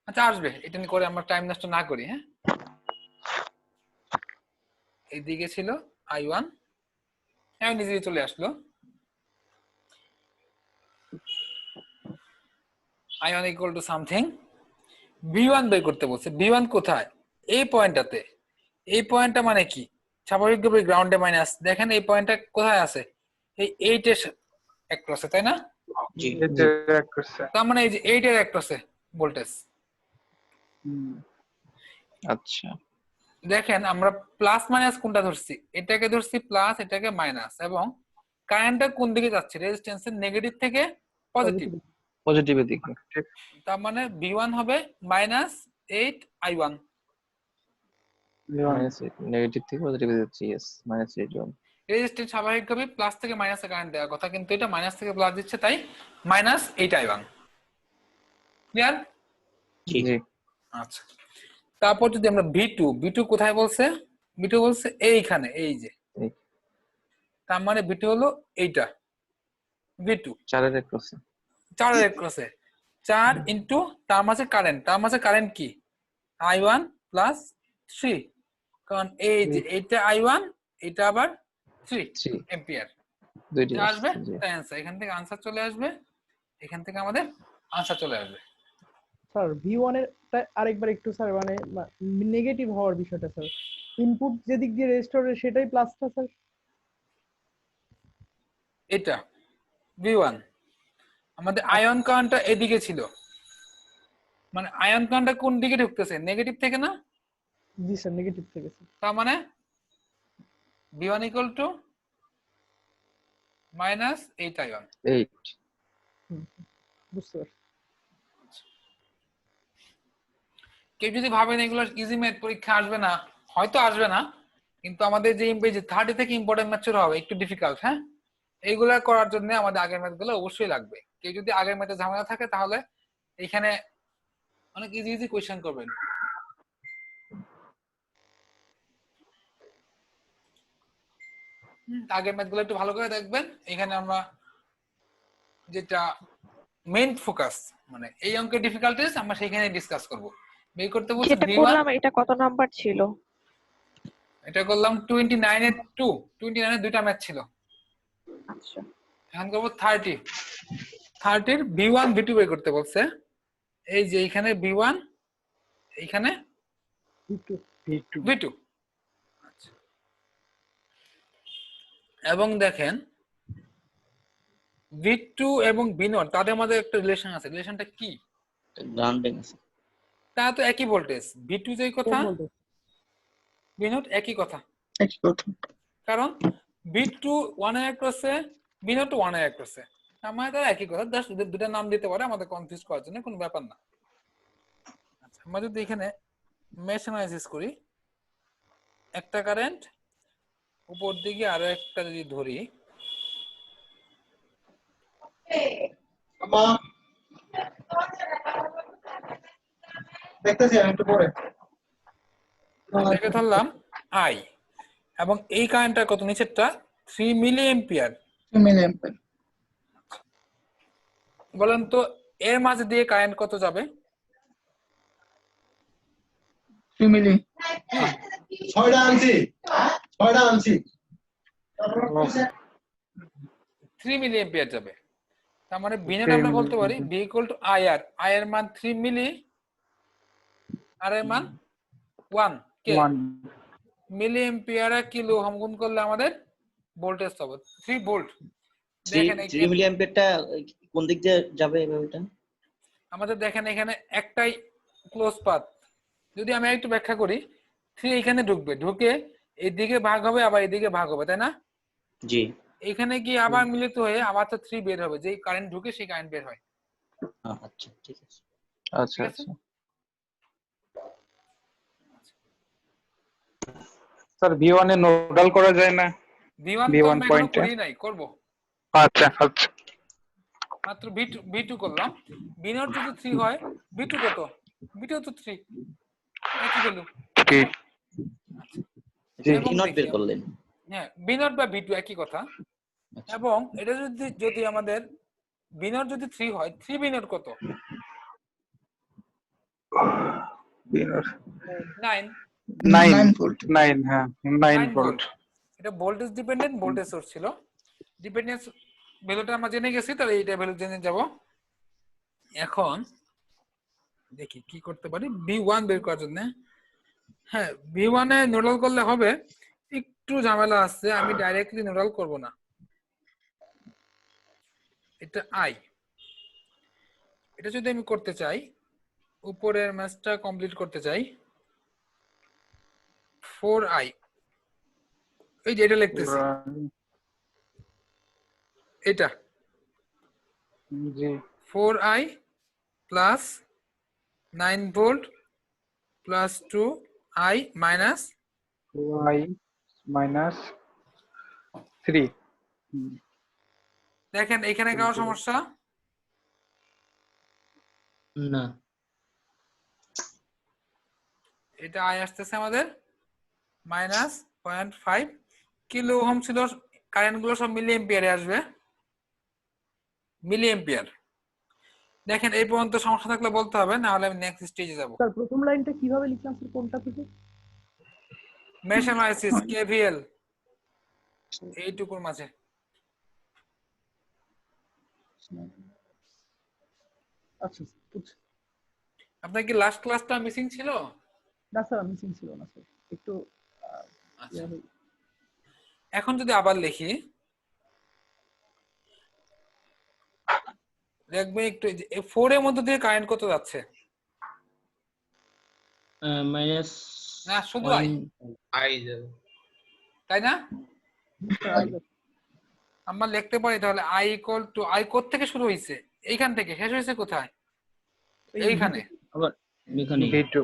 আচ্ছা, আসবে, এটা নিয়ে করে আমরা টাইম নষ্ট না করি। হ্যাঁ, এইদিকে ছিল I1, এখন নিজেই চলে আসলো। I1 equal to something. V1 বের করতে বলছে। V1 কোথায়? এই পয়েন্টটাতে। এই পয়েন্টটা মানে কি? স্বাভাবিকভাবে গ্রাউন্ডে মাইনাস। দেখেন এই পয়েন্টটা কোথায় আছে, এই 8 এর অ্যাক্রসে, তাই না? জি এটা এক করছে। তার মানে এই যে 8 এর অ্যাক্রসে ভোল্টেজ। আচ্ছা দেখেন আমরা প্লাস মাইনাস কোনটা ধরছি, এটাকে ধরছি প্লাস, এটাকে মাইনাস, এবং কারেন্টটা কোন দিকে যাচ্ছে, রেজিস্ট্যান্সের নেগেটিভ থেকে পজিটিভ। পজিটিভের দিকে তার মানে V1 হবে -8I1। নেগেটিভ থেকে পজিটিভে যাচ্ছে ইয়েস -8 রেজিস্ট্যান্স স্বাভাবিকভাবে প্লাস থেকে মাইনাসে কারেন্ট দেওয়ার কথা, কিন্তু এটা মাইনাস থেকে প্লাস দিচ্ছে, তাই -8I1। ক্লিয়ার? জি জি আচ্ছা, তারপর যদি আমরা V2 কোথায় বলছে, V2 বলছে এইখানে, এই যে, এই। তার মানে V2 হলো এইটা, V2 4 এর ক্রসে 4 এর ক্রসে 4 ইনটু তার মাঝে কারেন্ট কি I1 প্লাস 3, কারণ এই যে এইটা I1, এটা আবার 3 3 এম্পিয়ার দুইটি আসবে, জি তাই आंसर এখান থেকে आंसर চলে আসবে, এখান থেকে আমাদের आंसर চলে আসবে। স্যার V1 এর আরেকবার একটু স্যার মানে নেগেটিভ হওয়ার বিষয়টা স্যার, ইনপুট যেদিক দিয়ে রেজিস্টার সেটাই প্লাসটা স্যার। এটা V1 আমাদের আয়ন কারেন্টটা এদিকে ছিল, মানে আয়ন কারেন্টটা কোন দিকে ঢুকতেছে, নেগেটিভ থেকে না? জি স্যার নেগেটিভ থেকে স্যার। তার মানে V1 equal to -8I1। 8 বুঝতে পারছি। কেউ যদি ভাবেন এগুলো ইজি ম্যাথ, পরীক্ষা আসবে না, হয়তো আসবে না, কিন্তু আমাদের যে 30 থেকে ইম্পর্টেন্ট ম্যাথ শুরু হবে, একটু ডিফিকাল্ট। হ্যাঁ, এইগুলা করার জন্য আমাদের আগের ম্যাথ গুলো অবশ্যই লাগবে। কেউ যদি আগের ম্যাথে ঝামেলা থাকে তাহলে এখানে অনেক ইজি কোয়েশ্চেন করবেন। আগের ম্যাথ গুলো একটু ভালো করে দেখবেন। এখানে আমরা যেটা মেইন ফোকাস, মানে এই অঙ্কের ডিফিকাল্টিস আমরা সেখানে ডিসকাস করব। বের করতে বলছি যেটা V1, করলাম এটা কত নাম্বার ছিল? এটা করলাম 29 এর 2, 29 এর দুইটা ম্যাথ ছিল। আচ্ছা এখন করব 30 এর V1 V2 বের করতে বলছে। এই যে এখানে V1, এখানে V2। আচ্ছা, এবং দেখেন V2 এবং V0 তাদের মধ্যে একটা রিলেশন আছে। রিলেশনটা কি? গ্রাউন্ডিং আছে। তা তো একই ভোল্টেজ, V2 যেই কথা V0 একই কথা, একই কথা। কারণ V2 1 এর ক্রসে, V0 1 এর ক্রসে, আমার তো একই কথা, জাস্ট দুটো নাম দিতে পারে আমাদের কনফিউজ করার জন্য, কোনো ব্যাপার না। আচ্ছা, আমরা যদি এখানে মেশ অ্যানালাইসিস করি, একটা কারেন্ট উপর দিকে আরো একটা যদি ধরি, দেখতেছি আমি একটু পরে। এটাকে ধরলাম I, এবং এই কারেন্টটা কত, নিচেরটা 3 মিলি এম্পিয়ার। 2 মিলিঅ্যাম্পিয়ার। বলেন তো এর মাঝে দিয়ে কারেন্ট কত যাবে? 3 মিলি। 6টা আনছি 3 মিলি এম্পিয়ার যাবে। তার মানে V0 আমরা বলতে পারি V equal to IR, I এর মান 3 মিলি, আর এর মান 1 কে মিলি এম্পিয়ার কিলো ওহম গুণ করলে আমাদের ভোল্টেজ পাবো 3 ভোল্ট। দেখেন 3 মিলি অ্যাম্পিয়ারটা কোন দিক দিয়ে যাবে এভাবেটা? আমাদের দেখেন এখানে একটাই ক্লোজ পাথ। যদি আমি একটু ব্যাখ্যা করি, 3 এখানে ঢুকবে, ঢুকে এইদিকে ভাগ হবে, আবার এইদিকে ভাগ হবে, তাই না? জি। এখানে কি আবার মিলিত হয়ে আবার তো 3 বের হবে, যেই কারেন্ট ঢুকে সেই কারেন্ট বের হয়। আচ্ছা ঠিক আছে। আচ্ছা ঠিক আছে? আচ্ছা স্যার V1 এ নোডাল করা যায় না? V1 তো V1 আমরা এখনো পয়েন্টে। করি নাই, করব। আচ্ছা আচ্ছা মাত্র V2 করলাম। V0 যদি 3 হয়, V2 কত? V2 তো 3, একই ভ্যালু। কি জি এবং কি নট বের দেখি, করলেন? হ্যাঁ V0 বা V2 একই কথা। এবং এটা যদি আমাদের V0 যদি 3 হয়, 3 V0 কত? 9 9 ভোল্ট। 9 হ্যাঁ 9 ভোল্ট। ভোল্ট। এটা ভোল্টেজ ডিপেন্ডেন্ট ভোল্টেজ সোর্স ছিল। ডিপেন্ডেন্স ভ্যালুটা আমরা জেনে গেছি, তাহলে এইটা ভ্যালু জেনে যাব। এখন দেখি কি করতে পারি V1 বের করার জন্য। হ্যাঁ, V1 এ নোডাল করলে হবে একটু ঝামেলা আছে, আমি ডাইরেক্টলি নোডাল করব না। এটা আই, এটা যদি আমি করতে চাই, উপরের ম্যাচটা কমপ্লিট করতে চাই, 4i, এই যে এটা লিখতেছি, এটা জি 4i plus 9 volt plus 2i minus 2i minus 3 দেখেন এখানে কারো সমস্যা? না এটা আই আসতেছে আমাদের মাইনাস 0.5 কিলো ওহম ছিল, কারেন্ট গুলো সব মিলি এম্পিয়ারে আসবে, মিলি এম্পিয়ার। দেখেন এই পর্যন্ত সমস্যা থাকলে বলতে হবে, না হলে আমি নেক্সট স্টেজে যাব। স্যার প্রথম লাইনটা কিভাবে লিখলাম স্যার, কোনটা থেকে? মেশ অ্যানালাইসিস কেভিএল এইটুকুর মাঝে। আচ্ছা বুঝছি। আপনার কি লাস্ট ক্লাসটা মিসিং ছিল? না স্যার মিসিং ছিল না স্যার, একটু আচ্ছা, এখন যদি আবার লিখি, দেখবে একটু 4 এর মধ্যে দিয়ে কারেন্ট কত যাচ্ছে? মাইনাস না শুধু আই, তাই না? আমরা লিখতে পারি তাহলে আই ইকুয়াল টু, আই কোথা থেকে শুরু হয়েছে? এইখান থেকে শেষ হয়েছে কোথায়? এইখানে আবার এখানে v2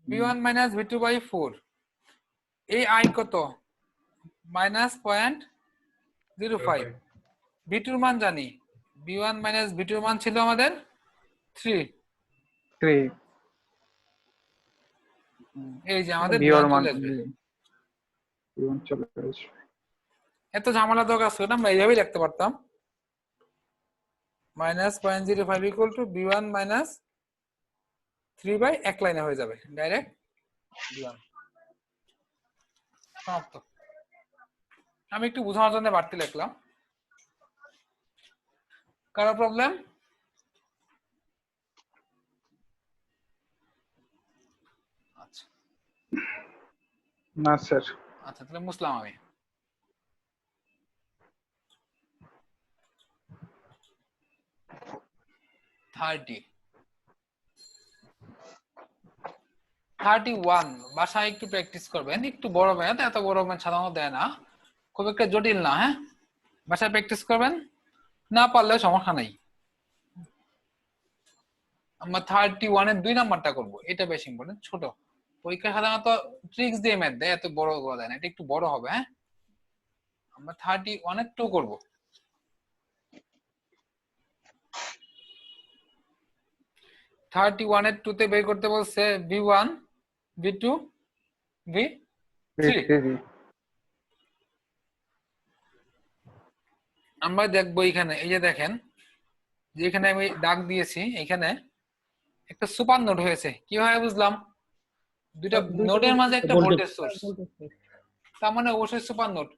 v1 minus v2 by 4। এই আই কত? মাইনাস 0.05। v2 এর মান জানি, v1 মাইনাস v2 এর মান ছিল আমাদের 3। 3 এই যে আমাদের v1 মান চলে আসবে। v1 চলে আসবে। এত ঝামেলা দরকার ছিল না, আমরা এইভাবেই লিখতে পারতাম, minus 0.05 equal to v1 minus 3 by এক লাইনে হয়ে যাবে ডাইরেক্ট v1 সমাপ্ত। আমি একটু বোঝানোর জন্য বাড়তি লিখলাম। কারো প্রবলেম? আচ্ছা না স্যার। আচ্ছা, তাহলে মুসলাম আমি। থার্টি 31 বাসায় একটু প্র্যাকটিস করবেন, একটু বড় ম্যাথ, এত বড় ম্যাথ সাধারণত দেয় না, খুব একটা জটিল না। হ্যাঁ, বাসায় প্র্যাকটিস করবেন, না পারলে সমস্যা নাই। আমরা 31 এর 2 নাম্বারটা করব, এটা বেশি ইম্পর্টেন্ট। ছোট পরীক্ষা সাধারণত ট্রিক্স দিয়ে ম্যাথ দেয়, এত বড় করে দেয় না, এটা একটু বড় হবে। হ্যাঁ, আমরা 31 এর 2 করব। 31 এর 2 তে বের করতে বলছে v1 v2 v3। আমরা দেখবো এখানে, এই যে দেখেন যে এখানে আমি দাগ দিয়েছি, এখানে একটা সুপার নোড হয়েছে। কিভাবে বুঝলাম? দুইটা নোডের মাঝে একটা ভোল্টেজ সোর্স, তার মানে অবশ্যই সুপার নোড।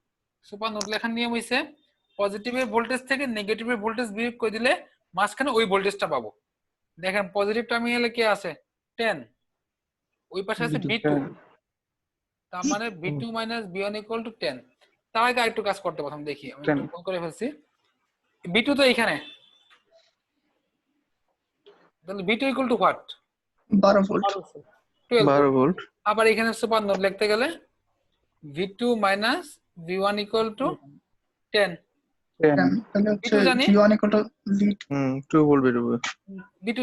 সুপার নোড লেখার নিয়ম হইছে পজিটিভের ভোল্টেজ থেকে নেগেটিভের ভোল্টেজ বিয়োগ করে দিলে মাঝখানে ওই ভোল্টেজটা পাবো। দেখেন পজিটিভ টার্মিনালে কে আছে? 10, ওই পাশে আছে v2, তার মানে v2 minus v1 equal to 10। তার আগে আরেকটু কাজ করতে প্রথম দেখি, আমি একটু ফোন করে ফেলছি। v2 তো এখানে, তাহলে v2 equal to what? 12 volt. 12 volt. আবার এখানে সুপার নোড লিখতে গেলে v2 minus v1 equal to 10। তাহলে হচ্ছে v2 জানি, v1 equal to v2 2 volt বেরোবে। v2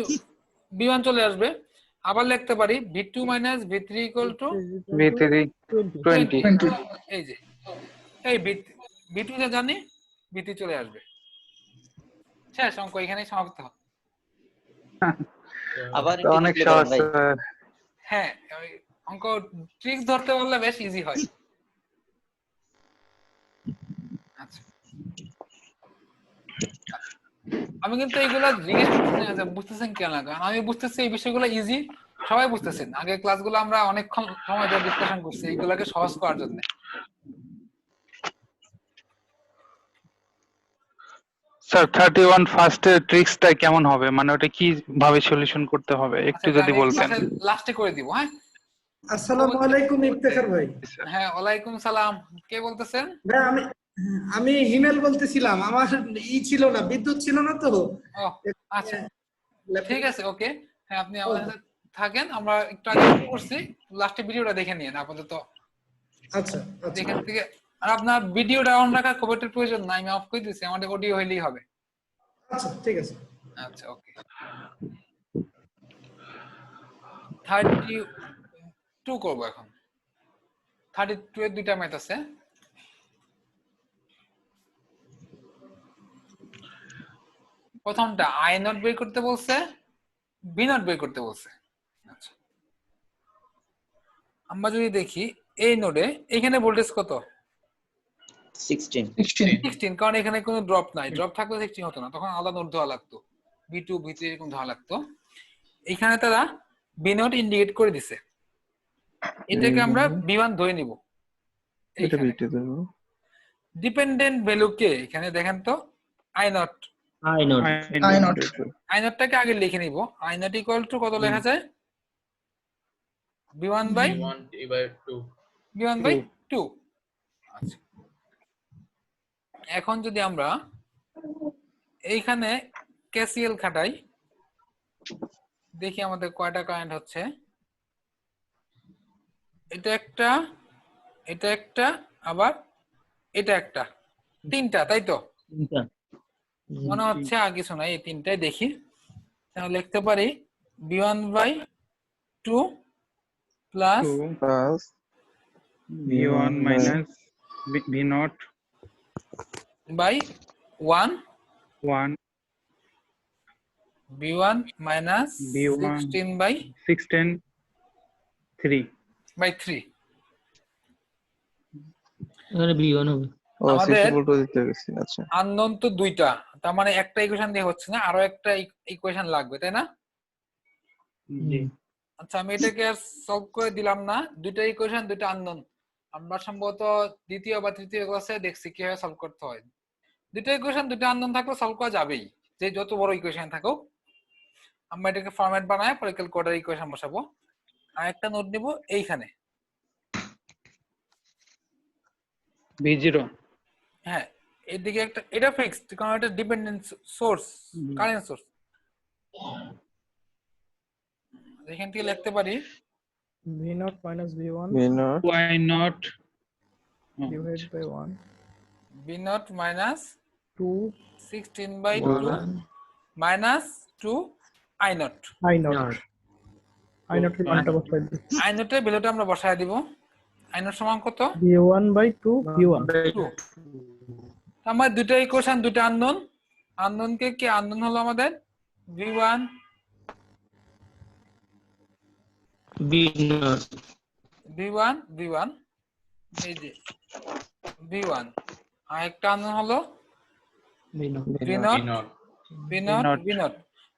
v1 চলে আসবে। আবার লিখতে পারি v2 minus v3 equal to v3 20 20। এই যে এই v2 যা জানি v3 চলে আসবে। শেষ, অঙ্ক এখানেই সমাপ্ত। আবার তো অনেক সহজ ভাই। স্যার। হ্যাঁ, ওই অঙ্ক ট্রিক্স ধরতে পারলে বেশ ইজি হয়। আচ্ছা, আমি কিন্তু এইগুলা জিজ্ঞেস করতেছি না বুঝতেছেন কেন, কারণ আমি বুঝতেছি এই বিষয়গুলো ইজি, সবাই বুঝতেছেন। আগের ক্লাসগুলো আমরা অনেকক্ষণ সময় ধরে ডিসকাশন করছি এইগুলাকে সহজ করার জন্য। স্যার 31 ফার্স্টের ট্রিক্সটা কেমন হবে, মানে ওটা কি ভাবে সলিউশন করতে হবে একটু যদি বলতেন। লাস্টে করে দিব। হ্যাঁ, আসসালামু আলাইকুম ইফতেখার ভাই। হ্যাঁ, ওয়ালাইকুম সালাম। কে বলতেছেন? ভাই আমি হিমেল বলতেছিলাম। আমার ছিল না, বিদ্যুৎ ছিল না তো। ও আচ্ছা, ঠিক আছে, ওকে। হ্যাঁ, আপনি আমাদের Okay. সাথে থাকেন, আমরা একটু আগে শুরু করছি, লাস্টে ভিডিওটা দেখে নিন আপাতত। আচ্ছা আচ্ছা যেখান থেকে আর আপনার ভিডিওটা অন রাখার খুব একটা প্রয়োজন নাই, আমি অফ করে দিচ্ছি, আমাদের অডিও হইলেই হবে। আচ্ছা ঠিক আছে। আচ্ছা, ওকে। 32 করবো এখন। 32 এর দুইটা ম্যাথ আছে। প্রথমটা আই নট বের করতে বলছে, বি নট বের করতে বলছে। আচ্ছা, আমরা যদি দেখি এই নোডে এখানে ভোল্টেজ কত? 16 16, কারণ এখানে কোনো ড্রপ নাই, ড্রপ থাকলে 16 হতো না, তখন আলাদা নোড দেওয়া লাগতো, V2 V3 এরকম দেওয়া লাগতো। এখানে তারা বি নট ইন্ডিকেট করে দিছে, এটাকে আমরা B1 ধরে নিব। এটা বিটে দেবো। ডিপেন্ডেন্ট ভ্যালু কে এখানে দেখেন তো, I nought. I nought I নটটাকে আগে লিখে নিব। আই নট ইকুয়াল টু কত লেখা যায়? B1 by 2। আচ্ছা, এখন যদি আমরা এইখানে কেসিএল খাটাই, দেখি আমাদের কয়টা কারেন্ট হচ্ছে। এটা একটা, এটা একটা, আবার এটা একটা, তিনটা, তাই তো? মনে হচ্ছে আর কিছু নাই, এই তিনটাই দেখি। তাহলে লিখতে পারি B1 by 2 plus plus V1 minus V naught by 1 1 B1 minus B1 16 by 16 3 3। এখানে B1 হবে। ও আমাদের 60 ভোল্ট দিতে গেছি। আচ্ছা, আননোন তো দুইটা, তার মানে একটা ইকুয়েশন দিয়ে হচ্ছে না, আরো একটা ইকুয়েশন লাগবে, তাই না? জি আচ্ছা, আমি এটাকে আর সলভ করে দিলাম না, দুইটা ইকুয়েশন দুইটা আননোন। আমরা সম্ভবত দ্বিতীয় বা তৃতীয় ক্লাসে দেখছি কিভাবে সলভ করতে হয়। দুইটা ইকুয়েশন দুইটা আননোন থাকলে সলভ করা যাবেই, যে যত বড় ইকুয়েশন থাকুক। আমরা এটাকে ফরম্যাট বানায় পরে ক্যালকুলেটর ইকুয়েশন বসাবো। আর একটা নোট নিব এইখানে। V0 হ্যাঁ, এদিকে একটা, এটা ফিক্সড কারণ এটা ডিপেন্ডেন্ট সোর্স, কারেন্ট সোর্স। এখান থেকে লিখতে পারি V0 minus V1 V naught Y naught divided by 1 B0 minus 2 16 by 2 minus 2 I naught. I naught এর মানটা বসাই দিই। I নট এর ভ্যালুটা আমরা বসায় দিব। I নট সমান কত? V1 by 2 V1 2। আমার দুটো ইকুয়েশন দুটো আননোন, আননোন কে কি আননোন হলো আমাদের V1 V1 এই যে V1, আর একটা আননোন হলো V0।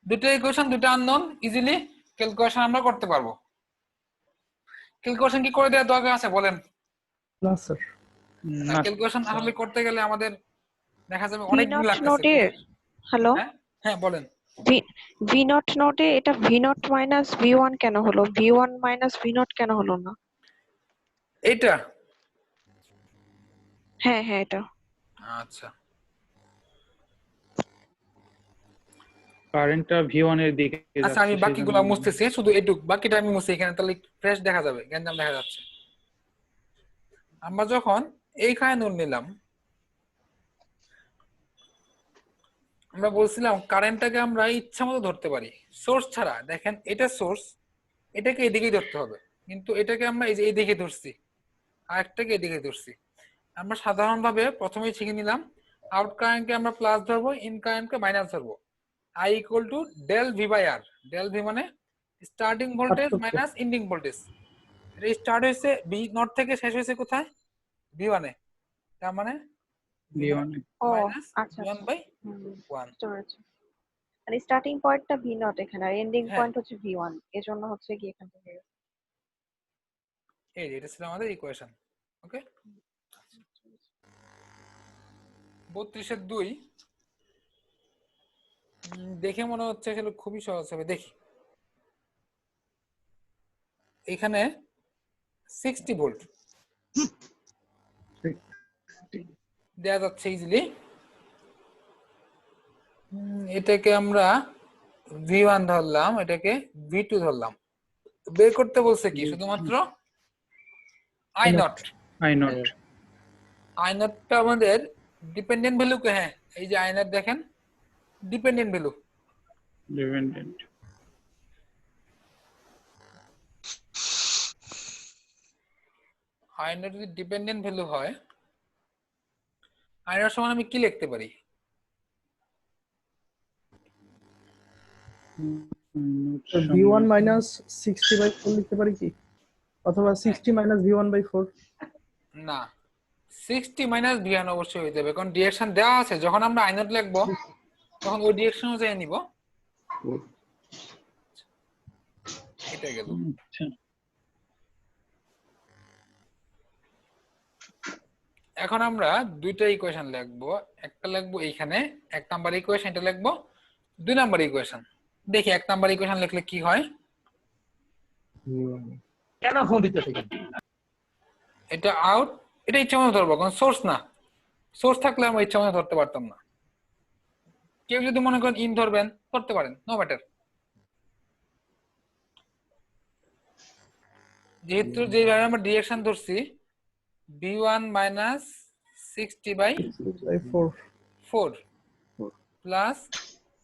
দুটো ইকুয়েশন দুটো আননোন, ইজিলি ক্যালকুলেশন আমরা করতে পারবো। ক্যালকুলেশন কি করে দেওয়ার দরকার আছে বলেন? না স্যার, ক্যালকুলেশন আসলে করতে গেলে আমাদের দেখা যাবে অনেক দিন V0 লাগতেছে। নোটে, হ্যালো, হ্যাঁ বলেন। V0 নোটে এটা V0 মাইনাস V1 কেন হলো? V1 মাইনাস V0 কেন হলো না? এইটা হ্যাঁ হ্যাঁ এটা। আচ্ছা, কারেন্টটা V1 এর দিকে আচ্ছা আমি যাচ্ছে, বাকিগুলো সেজন্য- মুছতেছি, শুধু এটুক বাকিটা আমি মুছি, এখানে তাহলে ফ্রেশ দেখা যাবে, গ্যান্ডাম দেখা যাচ্ছে। আমরা যখন এইখানে নোট নিলাম, আমরা বলছিলাম কারেন্টটাকে আমরা ইচ্ছা মতো ধরতে পারি সোর্স ছাড়া। দেখেন এটা সোর্স, এটাকে এদিকেই ধরতে হবে, কিন্তু এটাকে আমরা এই যে এইদিকে ধরছি, আর একটাকে এদিকে ধরছি। আমরা সাধারণভাবে প্রথমেই শিখে নিলাম আউট কারেন্টকে আমরা প্লাস ধরবো, ইন কারেন্টকে মাইনাস ধরবো। I equal to del V by R. Del V মানে starting voltage minus ending voltage. এটা স্টার্ট হয়েছে বি নট থেকে, শেষ হয়েছে কোথায়? V1 এ। তার মানে V1 ও মাইনাস আচ্ছা V1 বাই 1। স্টোরেজ, মানে স্টার্টিং পয়েন্টটা V0 এখানে আর এন্ডিং হ্যাঁ। পয়েন্ট হচ্ছে V1, এজন্য হচ্ছে কি এখান থেকে। এই যে এটা ছিল আমাদের ইকুয়েশন। ওকে, 32 এর 2 দেখে মনে হচ্ছে আসলে খুবই সহজ হবে। দেখি এখানে 60 ভোল্ট দেওয়া যাচ্ছে ইজিলি। এটাকে আমরা V1 ধরলাম, এটাকে V2 ধরলাম। বের করতে বলছে কি শুধুমাত্র I nought. I nought I নটটা আমাদের ডিপেন্ডেন্ট ভ্যালু কে, হ্যাঁ এই যে আই নট দেখেন dependent value. Dependent I not যদি ডিপেন্ডেন্ট ভ্যালু হয়, আই নট সমান আমি কি লিখতে পারি? V1 মাইনাস 60/4 লিখতে পারি কি, অথবা 60 মাইনাস V1/4? না, 60 মাইনাস V1 অবশ্যই হয়ে যাবে, কারণ ডিরেকশন দেওয়া আছে। যখন আমরা আই নট লিখবো তখন ওই ডিরেকশন অনুযায়ী নিব। এটা গেল। আচ্ছা এখন আমরা দুইটা ইকুয়েশন লিখবো, একটা লিখবো এইখানে 1 নাম্বার ইকুয়েশন, এটা লিখবো 2 নাম্বার ইকুয়েশন। দেখি 1 নাম্বার ইকুয়েশন লিখলে কি হয়। কেন ফোন দিতে এটা আউট, এটা ইচ্ছা মতো ধরবো, কারণ সোর্স না। সোর্স থাকলে আমরা ইচ্ছা মতো ধরতে পারতাম না। কেউ যদি মনে করেন ইন ধরবেন ধরতে পারেন, নো ম্যাটার। যেহেতু যেভাবে আমরা ডিরেকশন ধরছি V1 minus 60/4 plus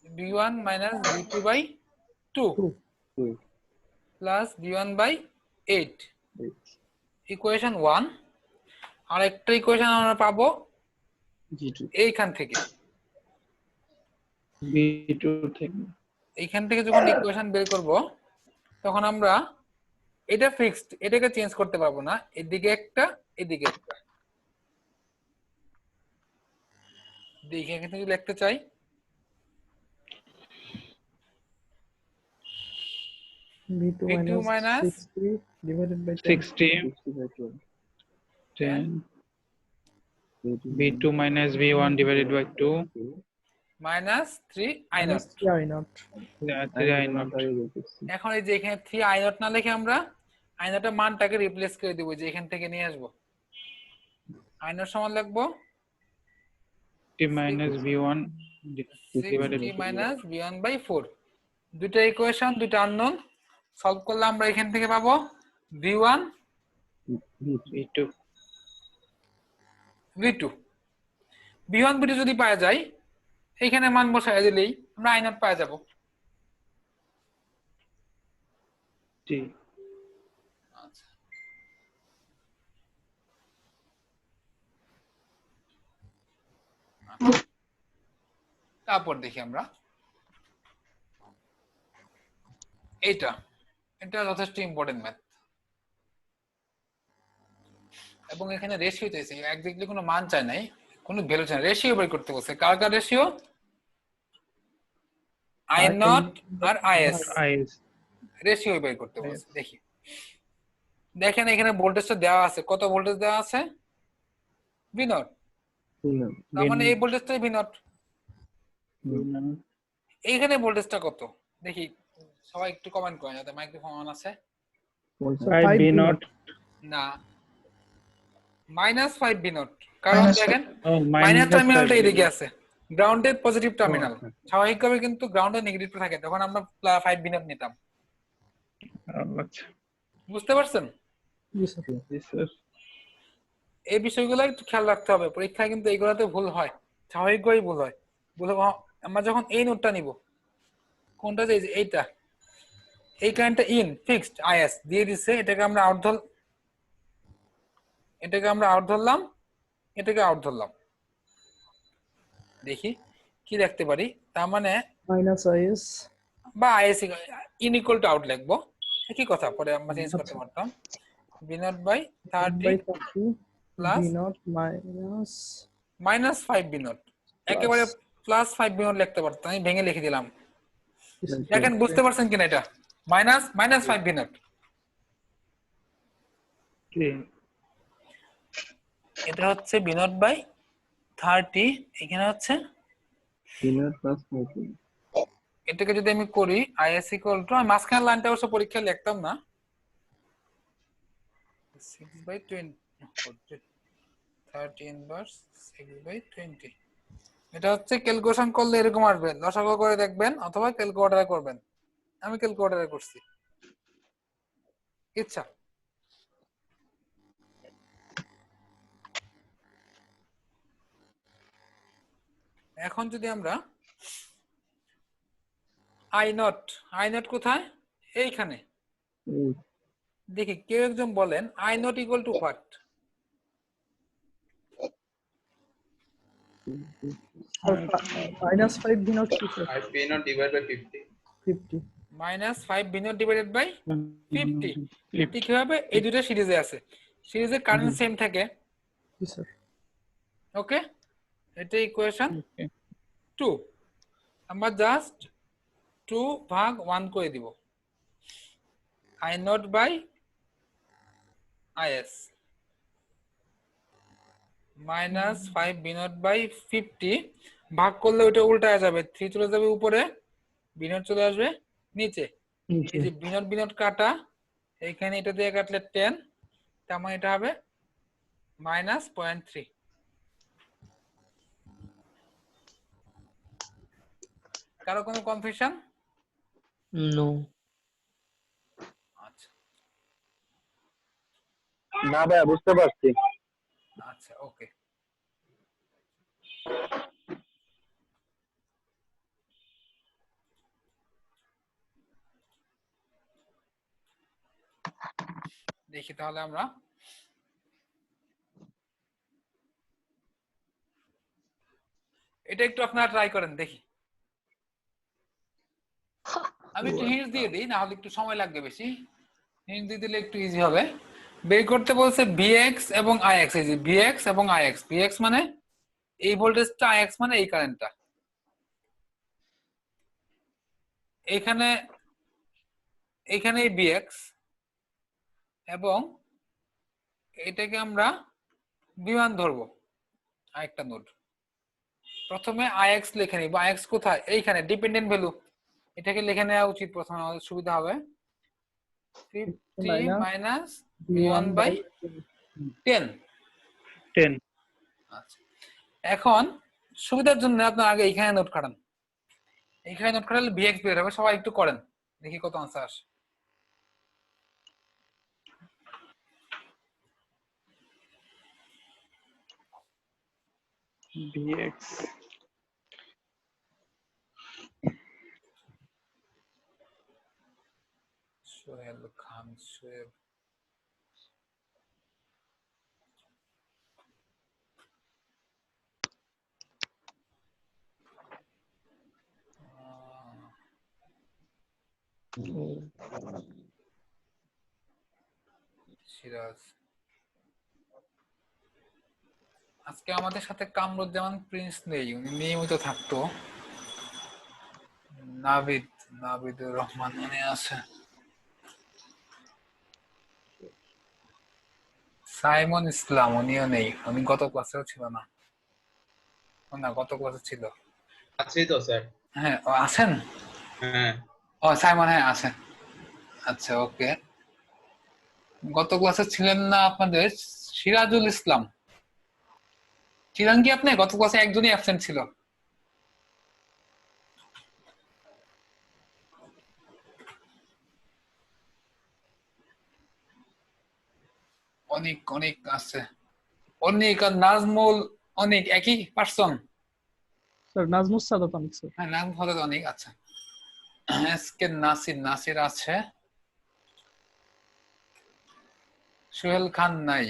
V1 minus V2/2 plus V1/8 equation 1। আর একটা ইকুয়েশন আমরা পাবো এইখান থেকে। V2 থেকে এইখান থেকে যখন ইকুয়েশন বের করব তখন আমরা এটা ফিক্সড, এটাকে চেঞ্জ করতে পারবো না। এদিকে একটা, এদিকে একটা। দেখি এখানে যদি লিখতে চাই V2 minus 60 divided by 60 10 V2 minus V1 divided by 2 minus 3 I naught. 3 I0। 3 I naught এখন এই যে এখানে 3 আই নট না লিখে আমরা আই নটের মানটাকে রিপ্লেস করে দেব, যে এখান থেকে নিয়ে আসবো। আই নট সমান লিখবো 60 minus V1 divided 60 minus V1/4। দুটো ইকুয়েশন, দুটো আননোন সলভ করলে আমরা এখান থেকে পাবো V1 V2 V2। V1 V2 যদি পাওয়া যায় এইখানে মান বসায় দিলেই আমরা আই নট পাওয়া যাব। জি আচ্ছা, তারপর দেখি আমরা এটা যথেষ্ট ইম্পর্টেন্ট ম্যাথ, এবং এখানে রেশিও চাইছে। এক্স্যাক্টলি কোনো মান চাই নাই, কোনো ভ্যালু চাই না, রেশিও বের করতে বলছে। কার কার ratio? I nought R IS IS ratio বের করতে বলছে। দেখি, দেখেন এখানে ভোল্টেজটা দেওয়া আছে, কত ভোল্টেজ দেওয়া আছে? V naught. তার মানে এই ভোল্টেজটাই ভি নট। এইখানে ভোল্টেজটা কত দেখি, সবাই একটু কমেন্ট করেন যাতে মাইক্রোফোন অন আছে। 5 V naught না, মাইনাস 5 ভি নট, কারণ Minus দেখেন oh মাইনাস টার্মিনালটা 5 এদিকে আছে, গ্রাউন্ডের পজিটিভ টার্মিনাল। স্বাভাবিকভাবে কিন্তু গ্রাউন্ডে নেগেটিভ থাকে, তখন আমরা 5 ভি নট নিতাম। আচ্ছা বুঝতে পারছেন? এই বিষয়গুলো একটু খেয়াল রাখতে হবে, পরীক্ষায় কিন্তু এইগুলোতে ভুল হয়, স্বাভাবিকভাবেই ভুল হয়। আমরা যখন এই নোটটা নিব, কোনটা যে এইটা, এই কারেন্টটা ইন ফিক্সড আইএস দিয়ে দিছে, এটাকে আমরা আউট ধরলাম, এটাকে আউট ধরলাম। দেখি কি লিখতে পারি, তার মানে মাইনাস IS বা is in equal to out লিখবো, একই কথা। পরে আমরা চেঞ্জ করতে পারতাম। V0/30 plus V0 minus minus 5 V0, একেবারে প্লাস 5 V0 লিখতে পারতাম, আমি ভেঙে লিখে দিলাম। দেখেন বুঝতে পারছেন কিনা, এটা মাইনাস 5 V0। জি এটা হচ্ছে V0/30, এখানে হচ্ছে এটাকে যদি আমি করি IS ইকুয়াল টু, আমি মাঝখানে লাইনটা অবশ্য পরীক্ষায় লিখতাম না, 6/20 30 ইনভার্স 6/20 এটা হচ্ছে ক্যালকুলেশন করলে এরকম আসবে, লসাগু করে দেখবেন অথবা ক্যালকুলেটরে করবেন। আমি ক্যালকুলেটরে করছি। ইচ্ছা এখন যদি আমরা আই নট কোথায়, এইখানে দেখি কেউ একজন বলেন I not equal to what? -5 v naught কি sir? 5 p not divided by 50 50 -5 v naught divided by 50। ঠিক কিভাবে? এই দুটো সিরিজে আছে, সিরিজে কারেন্ট সেম থাকে। জি স্যার। ওকে, এটা ইকুয়েশন 2। আমরা জাস্ট 2 ভাগ 1 করে দিব, I naught by is -5 v naught by 50 ভাগ করলে ওটা উল্টায় যাবে, 3 চলে যাবে উপরে, v naught চলে আসবে নিচে। এই যে v naught কাটা, এখানে এটা দিয়ে কাটলে 10, তার মানে এটা হবে -0.3। কারো কোনো কনফিউশন? নো। আচ্ছা না ভাইয়া বুঝতে পারছি। আচ্ছা ওকে। দেখি তাহলে আমরা এটা একটু আপনারা ট্রাই করেন দেখি। আমি একটু হিন্ট দিয়ে দিই, না হলে একটু সময় লাগবে বেশি। হিন্ট দিয়ে দিলে একটু ইজি হবে। বের করতে বলছে ভিএক্স এবং আইএক্স। এই যে ভিএক্স এবং আইএক্স, ভিএক্স মানে এই ভোল্টেজটা, আইএক্স মানে এই কারেন্টটা। এখানে এখানে ভিএক্স এবং এটাকে আমরা V1 ধরবো, আরেকটা নোড। প্রথমে আইএক্স লিখে নিব। আইএক্স কোথায়? এইখানে ডিপেন্ডেন্ট ভ্যালু, এটাকে লিখে নেওয়া উচিত প্রথমে, আমাদের সুবিধা হবে। 50 মাইনাস V1 বাই 10। আচ্ছা, এখন সুবিধার জন্য আপনার আগে এখানে নোট কাটান, এখানে নোট কাটালে ভিএক্স বের হবে। সবাই একটু করেন দেখি কত আনসার আসে। VX সোহেল খান সোহেব, সিরাজ। আজকে আমাদের সাথে কামরুজ্জামান প্রিন্স নেই, উনি নিয়মিত থাকতো। নাবিদুর রহমান উনি আছে। সাইমন ইসলাম উনিও নেই, উনি গত ক্লাসেও ছিল না। না, গত ক্লাসে ছিল। আছেই তো স্যার। হ্যাঁ ও আছেন। হ্যাঁ ও সাইমন, হ্যাঁ আছেন। আচ্ছা ওকে, গত ক্লাসে ছিলেন না আপনাদের সিরাজুল ইসলাম, ছিলেন কি আপনি? গত ক্লাসে একজনই অ্যাবসেন্ট ছিল। অনেক অনেক আছে, অনেক আর নাজমুল অনেক একই পার্সন। স্যার নাজমুস সাদাত অনেক স্যার। হ্যাঁ নাম হলো অনেক। আচ্ছা, এসকে নাসির আছে, সোহেল খান নাই,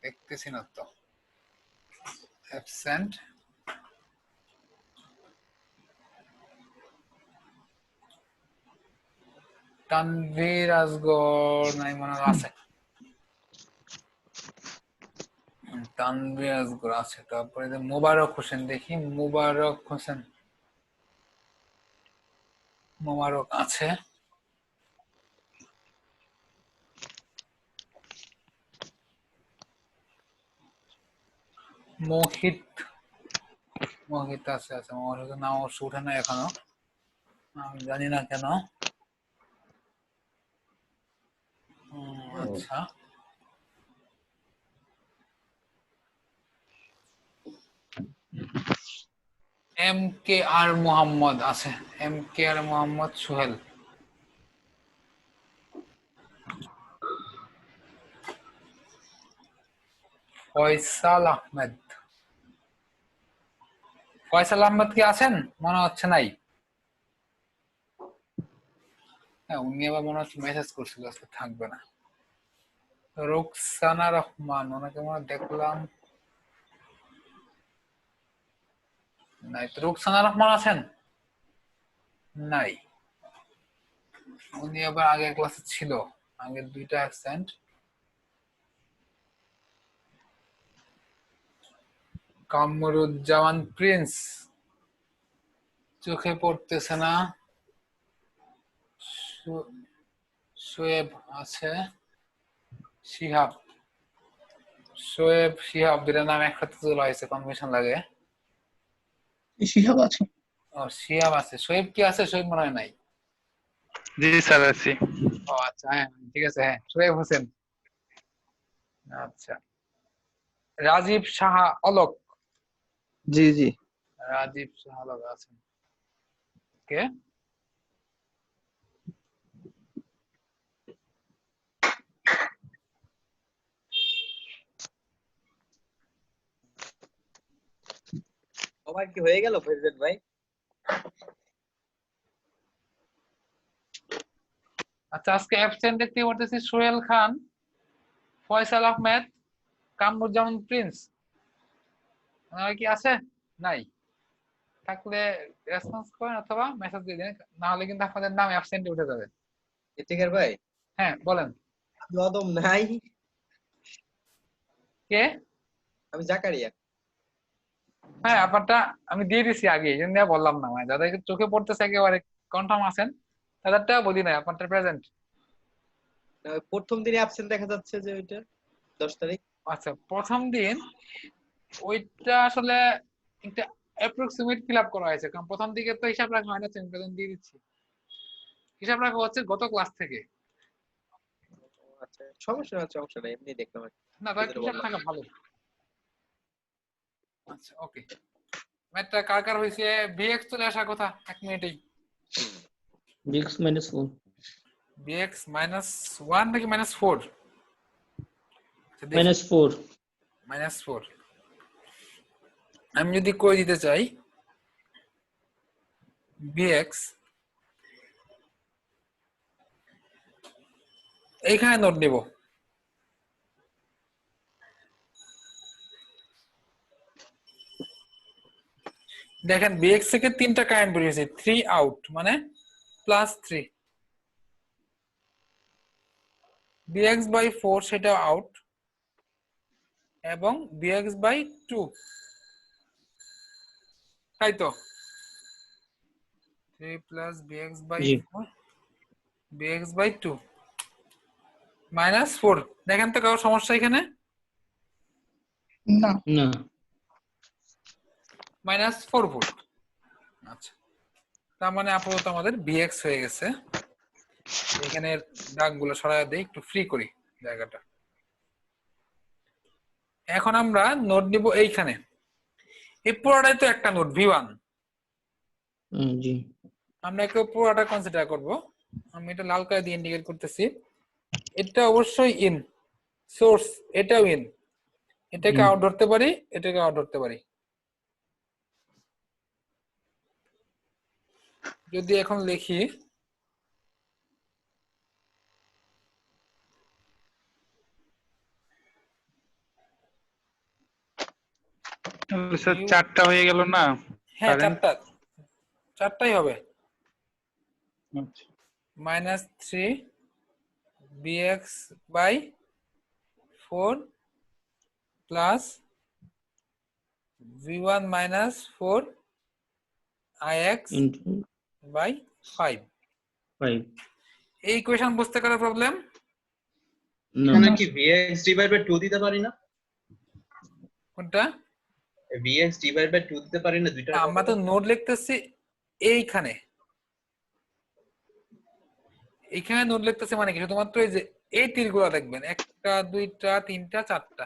দেখতেছি না তো, অ্যাবসেন্ট। তানভীর আসগর নাই মনে হয়, আছে তানভীর আসগর আছে। তারপরে যে মোবারক হোসেন, দেখি মোবারক হোসেন, মোবারক আছে। মোহিত আছে। আচ্ছা মোহিত নাম অবশ্য উঠে না এখনো, আমি জানি না কেন। আচ্ছা এম কে আর মোহাম্মদ আছে, এম কে আর মোহাম্মদ সোহেল। ফয়সাল আহমেদ, ফয়সাল আহমেদ কি আছেন? মনে হচ্ছে নাই। হ্যাঁ, উনি আবার মনে হচ্ছে মেসেজ করছিল আজকে থাকবে না। রোকসানা রহমান, ওনাকে মনে হয় দেখলাম নাই। তো রোকসানা রহমান আছেন? নাই। উনি আবার আগের ক্লাসে ছিল, আগের দুইটা অ্যাবসেন্ট। কামরুজ্জামান প্রিন্স, চোখে পড়তেছে না। শোয়েব আছে, শিহাব, শোয়েব শিহাব দুইটা নাম একসাথে তোলা হয়েছে, কনফিউশন লাগে। শিহাব আছে। ও শিহাব আছে, শোয়েব কি আছে? শোয়েব মনে হয় নাই। জি স্যার আছি। ও আচ্ছা, হ্যাঁ ঠিক আছে, হ্যাঁ শোয়েব হোসেন। আচ্ছা, রাজীব সাহা অলোক, জি জি। রাজীব সাহা অলোক আছেন। কে? সবার কি হয়ে গেল ফেরদৌস ভাই? আচ্ছা, আজকে অ্যাবসেন্ট দেখতে পারতেছি সোহেল খান, ফয়সাল আহমেদ, কামরুজ্জামান প্রিন্স। ওনারা কি আছে? নাই। থাকলে রেসপন্স করেন অথবা মেসেজ দিয়ে দিন, না হলে কিন্তু আপনাদের নাম অ্যাবসেন্টে উঠে যাবে। ইফতিখার ভাই, হ্যাঁ বলেন। আদম নাই। কে? আমি জাকারিয়া। হ্যাঁ, আপনারটা আমি দিয়ে দিছি আগে, এই জন্য বললাম না। মানে যাদের চোখে পড়তেছে একেবারে কনফার্ম আছেন, তাদেরটা বলি নাই, আপনারটা প্রেজেন্ট। প্রথম দিনে অ্যাবসেন্ট দেখা যাচ্ছে যে ওইটা 10 তারিখ। আচ্ছা, প্রথম দিন ওইটা আসলে একটা অ্যাপ্রক্সিমেট ফিল আপ করা হয়েছে, কারণ প্রথম দিকে তো হিসাব রাখা হয় না, প্রেজেন্ট দিয়ে দিচ্ছি। হিসাব রাখা হচ্ছে গত ক্লাস থেকে। আচ্ছা, সমস্যা না, সমস্যা নাই, এমনি দেখলাম আর কি। না, তাই হিসাব থাকা ভালো। আচ্ছা ওকে, ম্যাথটা কার কার হয়েছে? বিএক্স চলে আসার কথা 1 মিনিটেই। bx minus 4 বিএক্স -1 নাকি -4? minus 4 -4। আমি যদি করে দিতে চাই বিএক্স, এইখানে নোট নিব। দেখেন বিএক্স থেকে 3টা কারেন্ট বেরিয়েছে, 3 আউট মানে +3। বিএক্স বাই 4 সেটা আউট, এবং বিএক্স বাই 2, তাই তো? 3 প্লাস বিএক্স বাই জি 4 বিএক্স বাই 2 -4। দেখেন তো কারো সমস্যা এখানে? না, না -4 ভোল্ট। আচ্ছা, তার মানে আপাতত আমাদের বিএক্স হয়ে গেছে। এখানে দাগগুলো সরায় দেই, একটু ফ্রি করি জায়গাটা। এখন আমরা নোট নিব এইখানে। এই পুরোটাই তো একটা নোট V1। জি আমরা একে পুরোটা কনসিডার করব। আমি এটা লাল কালি দিয়ে ইন্ডিকেট করতেছি। এটা অবশ্যই ইন সোর্স, এটাও ইন। এটাকে আউট ধরতে পারি, এটাকে আউট ধরতে পারি। যদি এখন লিখি স্যার 4টা হয়ে গেল না? হ্যাঁ, চারটাই হবে। আচ্ছা। -3 bx by 4 plus v1 -4 ix into by 5। 5 এই ইকুয়েশন বুঝতে কারো প্রবলেম? no এখানে কি vx ডিভাইড বাই 2 দিতে পারি না? কোনটা? vx ডিভাইড বাই 2 দিতে পারি না দুইটা? আমরা তো নোট লিখতেছি এইখানে, এইখানে নোট লিখতেছি মানে কি শুধুমাত্র এই যে এই তীরগুলো দেখবেন, 1টা 2টা 3টা 4টা।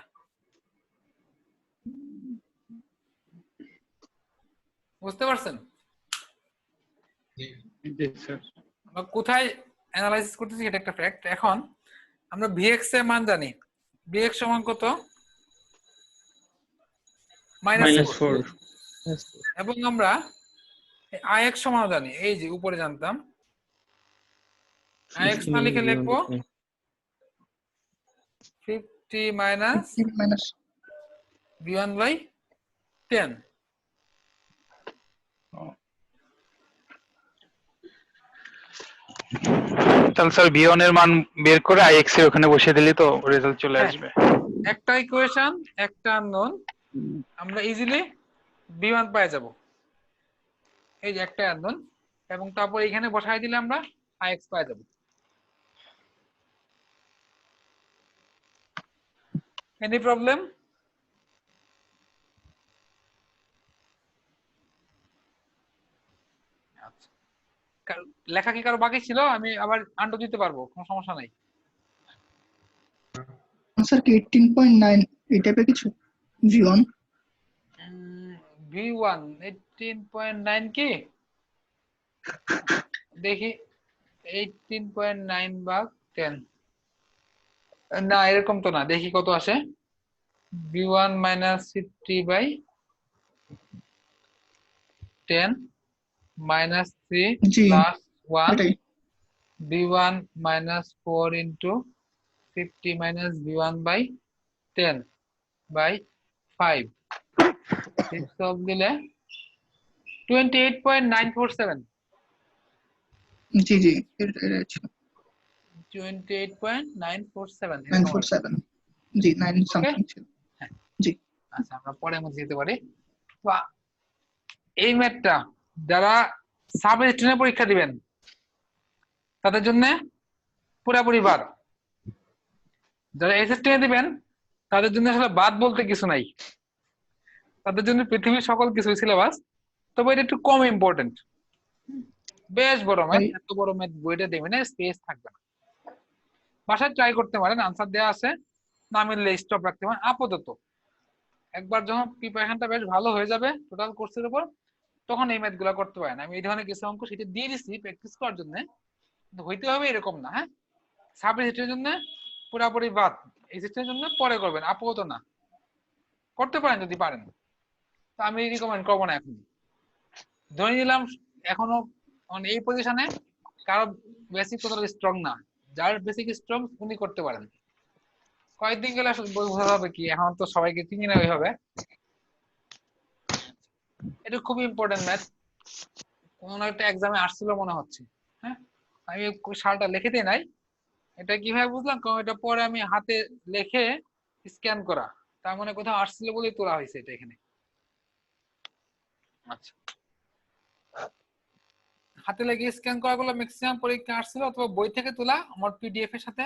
বুঝতে পারছেন জি স্যার। আমরা কোথায় অ্যানালাইসিস করতেছি এটা একটা ফ্যাক্ট। এখন আমরা ভিএক্স এর মান জানি, ভিএক্স সমান কত? -4 -4। এবং আমরা আইএক্স সমান জানি, এই যে উপরে জানতাম, আইএক্স না লিখে লিখবো 50 মাইনাস v1/10। তাহলে স্যার v1 এর মান বের করে ix এর ওখানে বসিয়ে দিলে তো রেজাল্ট চলে হ্যাঁ। আসবে। একটা ইকুয়েশন, একটা আননোন, আমরা ইজিলি v1 পেয়ে যাব। এই যে একটা আননোন, এবং তারপর এখানে বসাই দিলে আমরা ix পেয়ে যাব। Any problem? আচ্ছা, লেখা কি কারো বাকি ছিল? আমি আবার আন্ডু দিতে পারবো, কোনো সমস্যা নাই। স্যার কি 18.9 এই টাইপের কিছু v1 v1 18.9 কি দেখি, 18.9 ভাগ 10, না এরকম তো না, দেখি কত আসে। v1 minus 50/10 minus 3 জি, plus 1 এটাই v1 minus 4 into 50 minus v1/10 by 5, 6 of দিলে 28.947, জি জি এটা ছিল 28.947 947 জি 9 সামথিং ছিল জি। আচ্ছা, আমরা পরের মধ্যে যেতে পারি। তো এই ম্যাথটা যারা সাব রেজিস্ট্রেশনে পরীক্ষা দিবেন তাদের জন্য পুরোপুরি বাদ, যারা এসএসটি দিবেন তাদের জন্য আসলে বাদ বলতে কিছু নাই, তাদের জন্য পৃথিবীর সকল কিছু সিলেবাস, তবে এটা একটু কম ইম্পর্টেন্ট। বেশ বড় ম্যাথ, এত বড় ম্যাথ বইটা দেবে না, স্পেস থাকবে না। বাসায় ট্রাই করতে পারেন, আনসার দেওয়া আছে, না মিললে স্টপ রাখতে পারেন আপাতত। একবার যখন প্রিপারেশনটা বেশ ভালো হয়ে যাবে টোটাল কোর্সের উপর, তখন এই ম্যাথগুলো করতে পারেন। আমি এই ধরনের কিছু অঙ্ক সেটা দিয়ে দিচ্ছি প্র্যাকটিস করার জন্য, কিন্তু হইতে হবে এরকম না। হ্যাঁ, সাব রেজিস্ট্রের জন্য পুরোপুরি বাদ, এক্সিস্টের জন্য পরে করবেন, আপাতত না। করতে পারেন যদি পারেন, তো আমি রিকমেন্ড করবো না। এখন ধরে নিলাম এখনো এই পজিশনে কারো বেসিক ততটা স্ট্রং না, যার বেসিক স্ট্রং উনি করতে পারেন। কয়েকদিন গেলে আসলে বোঝা যাবে কি, এখন তো সবাইকে চিনি না ওইভাবে। এটা খুবই ইম্পর্টেন্ট ম্যাথ, কোন একটা এক্সামে আসছিল মনে হচ্ছে। হ্যাঁ, আমি সালটা লিখে দিই নাই, এটা কিভাবে বুঝলাম, কারণ এটা পরে আমি হাতে লিখে স্ক্যান করা, তার মানে কোথাও আসছিল বলেই তোলা হয়েছে এটা এখানে। আচ্ছা, হাতে লেগে স্ক্যান করা গুলো ম্যাক্সিমাম পরীক্ষা আসছিল, অথবা বই থেকে তোলা, আমার পিডিএফ এর সাথে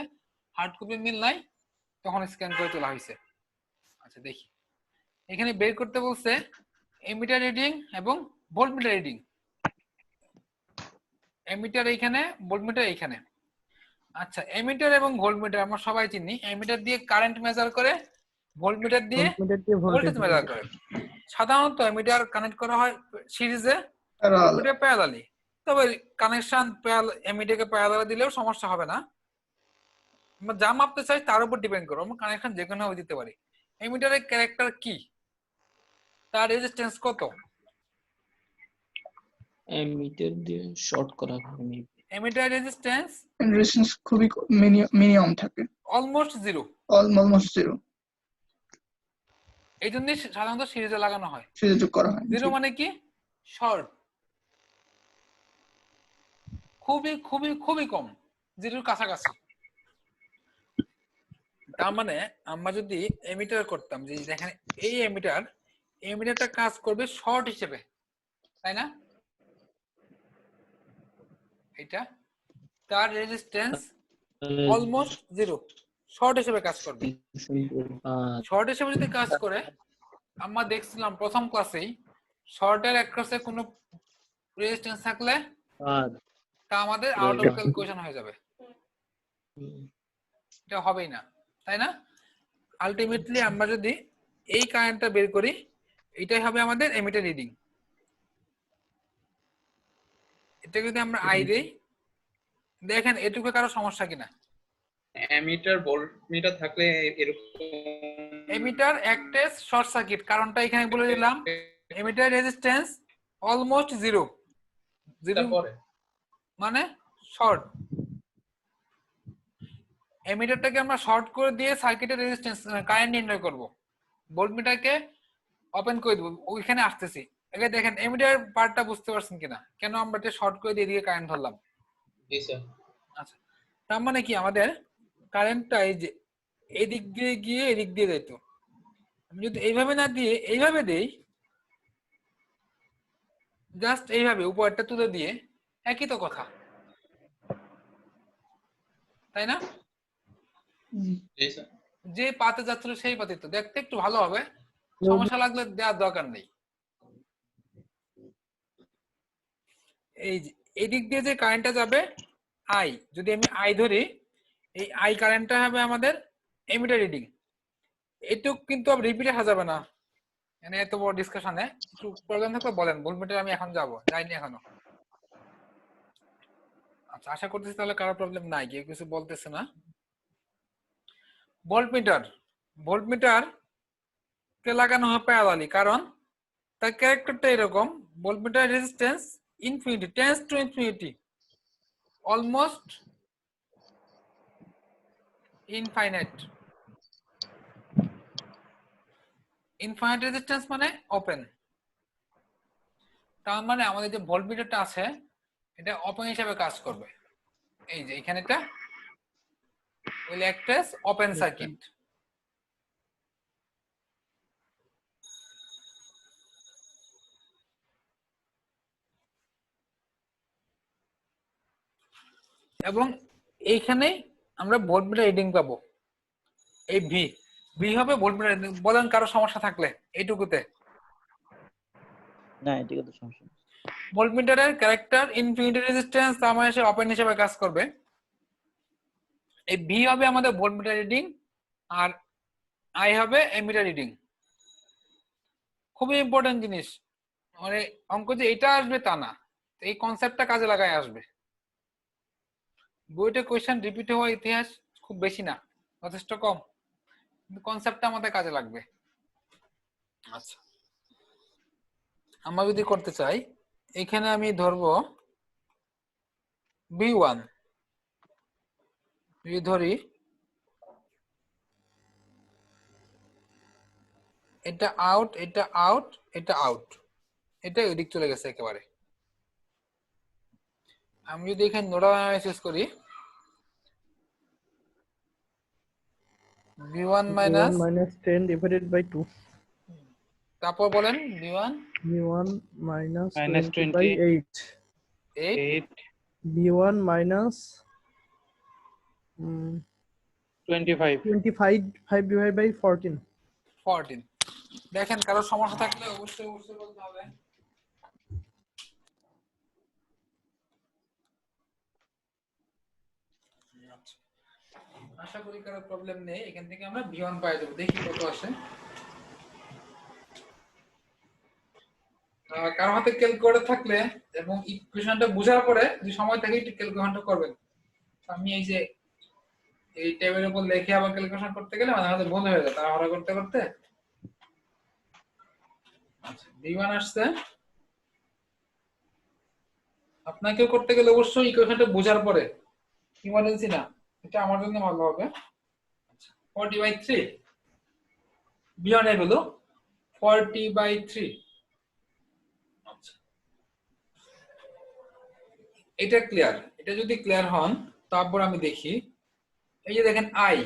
হার্ড কপি মিল নাই, তখন স্ক্যান করে তোলা হয়েছে। আচ্ছা দেখি, এখানে বের করতে বলছে এমিটার রিডিং এবং ভোল্টমিটার রিডিং। এমিটার এইখানে, ভোল্টমিটার এইখানে। আচ্ছা, এমিটার এবং ভোল্টমিটার আমরা সবাই চিনি, এমিটার দিয়ে কারেন্ট মেজার করে, ভোল্টমিটার দিয়ে ভোল্টেজ মেজার করে। সাধারণত এমিটার কানেক্ট করা হয় সিরিজে, ভোল্টমিটার প্যারালালি। তবে কানেকশন এমিটারকে প্যারালালি দিলেও সমস্যা হবে না, আমরা যা মাপতে চাই তার উপর ডিপেন্ড করবো, আমরা কানেকশন যে কোনো ভাবে দিতে পারি। এমিটারের ক্যারেক্টার কি, তার রেজিস্ট্যান্স কত? এমিটার দিয়ে শর্ট করা হবে। এমিটার রেজিস্ট্যান্স খুবই মিনিমাম থাকে, অলমোস্ট জিরো, অলমোস্ট জিরো। এই জন্যই সাধারণত সিরিজে লাগানো হয়, সিরিজে যোগ করা হয়। জিরো মানে কি, শর্ট, খুবই খুবই খুবই কম, জিরোর কাছাকাছি। তার মানে আমরা যদি এমিটার করতাম, যে দেখেন এই এমিটারটা কাজ করবে শর্ট হিসেবে, তাই না? এটা তার রেজিস্ট্যান্স অলমোস্ট জিরো, শর্ট হিসেবে কাজ করবে। শর্ট হিসেবে যদি কাজ করে, আমরা দেখছিলাম প্রথম ক্লাসেই, শর্টের অ্যাক্রসে কোনো রেজিস্ট্যান্স থাকলে তা আমাদের আউট অফ ক্যালকুলেশন হয়ে যাবে, এটা হবেই না, তাই না? আলটিমেটলি আমরা যদি এই কারেন্টটা বের করি, এটাই হবে আমাদের এমিটার রিডিং। এটা যদি আমরা আই দেই, দেখেন এটুকু কারো সমস্যা কিনা? অ্যামিটার ভোল্টমিটার থাকলে এরকম এমিটার অ্যাক্টেস শর্ট সার্কিট, কারণটা এখানে বলে দিলাম। Emitter resistance almost zero, zero পরে মানে শর্ট। এমিটারটাকে আমরা শর্ট করে দিয়ে সার্কিটের রেজিস্ট্যান্স কারেন্ট নির্ণয় করব। ভোল্টমিটারকে ওপেন করে দেব, ওইখানে আসতেছি। আগে দেখেন এমিটার পার্টটা বুঝতে পারছেন কিনা, কেন আমরা এটা শর্ট করে দিয়ে এদিকে কারেন্ট ধরলাম? জি স্যার। আচ্ছা, তার মানে কি আমাদের কারেন্টটা এই যে এদিক দিয়ে গিয়ে এদিক দিয়ে যেত। আমি যদি এইভাবে না দিয়ে এইভাবে দেই, জাস্ট এইভাবে উপরটা তুলে দিয়ে, একই তো কথা, তাই না? জি স্যার। যে পাতে যাচ্ছিল সেই পাতে তো দেখতে একটু ভালো হবে, সমস্যা লাগলে দেওয়ার দরকার নেই। এই যে এদিক দিয়ে যে কারেন্টটা যাবে আই, যদি আমি আই ধরি, এই আই কারেন্টটা হবে আমাদের এমিটার রিডিং। এটুক কিন্তু আর রিপিটে যাবে না, মানে এত বড় ডিসকাশনে একটু প্রবলেম থাকলে বলেন। ভোল্টমিটার আমি এখন যাইনি এখনো। আচ্ছা, আশা করতেছি তাহলে কারো প্রবলেম নাই, কেউ কিছু বলতেছে না। ভোল্টমিটার, ভোল্টমিটার কে লাগানো হয় প্যারালালি, কারণ তার ক্যারেক্টারটা এরকম। Voltmeter resistance infinity, tends to infinity, almost infinite. Infinite resistance মানে ওপেন। তার মানে আমাদের যে ভোল্টমিটারটা আছে এটা ওপেন হিসেবে কাজ করবে। এই যে এখানে এটা will act as open circuit. এবং এইখানে আমরা ভোল্টমিটার রিডিং পাবো, এই ভি, ভি হবে ভোল্টমিটার। বলেন কারো সমস্যা থাকলে এইটুকুতে? না এদিকে তো সমস্যা নেই। ভোল্টমিটারের ক্যারেক্টার ইনফিনিটি রেজিস্ট্যান্স, তার মানে সে ওপেন হিসেবে কাজ করবে। এই ভি হবে আমাদের ভোল্টমিটার রিডিং, আর আই হবে এমিটার রিডিং। খুবই ইম্পর্টেন্ট জিনিস, মানে অঙ্ক যে এটা আসবে তা না, এই কনসেপ্টটা কাজে লাগায় আসবে। বইতে কোয়েশ্চেন রিপিট হওয়া ইতিহাস খুব বেশি না, যথেষ্ট কম, কিন্তু কনসেপ্টটা আমাদের কাজে লাগবে। আচ্ছা, আমরা যদি করতে চাই, এখানে আমি ধরবো V1, যদি ধরি এটা আউট, এটা আউট, এটা আউট, এটা ওইদিক চলে গেছে একেবারে। আমি যদি এখানে নোডাল অ্যানালাইসিস করি, V1 V1 minus 10 divided by 2. তারপর বলেন V1 V1 minus Minus 20 by 8. 8 V1 minus 25 5 divided by 14. 14। দেখেন কারো সমস্যা থাকলে অবশ্যই বলতে হবে। আশা করি কারো প্রবলেম নেই, এখান থেকে আমরা V1 পাই দেব। দেখি কত আসে। কারো হাতে ক্যালকুলেটর থাকলে এবং ইকুয়েশনটা বোঝার পরে যদি সময় থাকে একটু ক্যালকুলেশনটা করবেন। আমি এই যে এই টেবিলের উপর লিখে আবার ক্যালকুলেশন করতে গেলে মাঝে মাঝে ভুল হয়ে যায় তাড়াহুড়া করতে করতে। আচ্ছা, V1 আসছে। আপনাকেও করতে গেলে অবশ্যই ইকুয়েশনটা বোঝার পরে, ইমার্জেন্সি না, এটা আমার জন্য ভালো হবে। 40/3 V1 এর হলো 40/3। আচ্ছা, এটা ক্লিয়ার। এটা যদি ক্লিয়ার হন তারপর আমি দেখি, এই যে দেখেন আই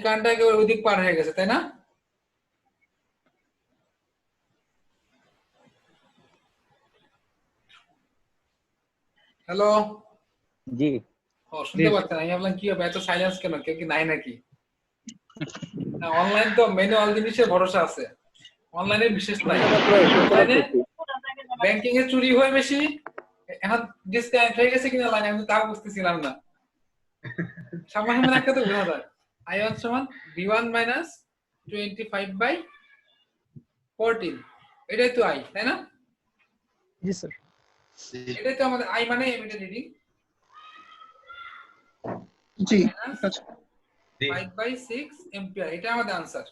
কারেন্টটা একেবারে ওইদিক পার হয়ে গেছে, তাই না? হ্যালো, জি ও শুনতে পাচ্ছেন? আমি ভাবলাম কি হবে, এত সাইলেন্স কেন, কেউ কি নাই নাকি? অনলাইন তো ম্যানুয়াল জিনিসের ভরসা আছে, অনলাইনে বিশেষ নাই। ব্যাংকিং এ চুরি হয় বেশি, এখন ডিসকানেক্ট হয়ে গেছে কিনা লাইন আমি তাও বুঝতেছিলাম না। সামনাসামনি একটা তো বোঝা যায়। I1 সমান V1 minus 25/14, এটাই তো আই, তাই না? জি স্যার। এটাই তো আমাদের আই মানে এমিটার রিডিং জি মাইনাস ঠিক আছে 5/6 এম্পিয়ার, এটা আমাদের आंसर।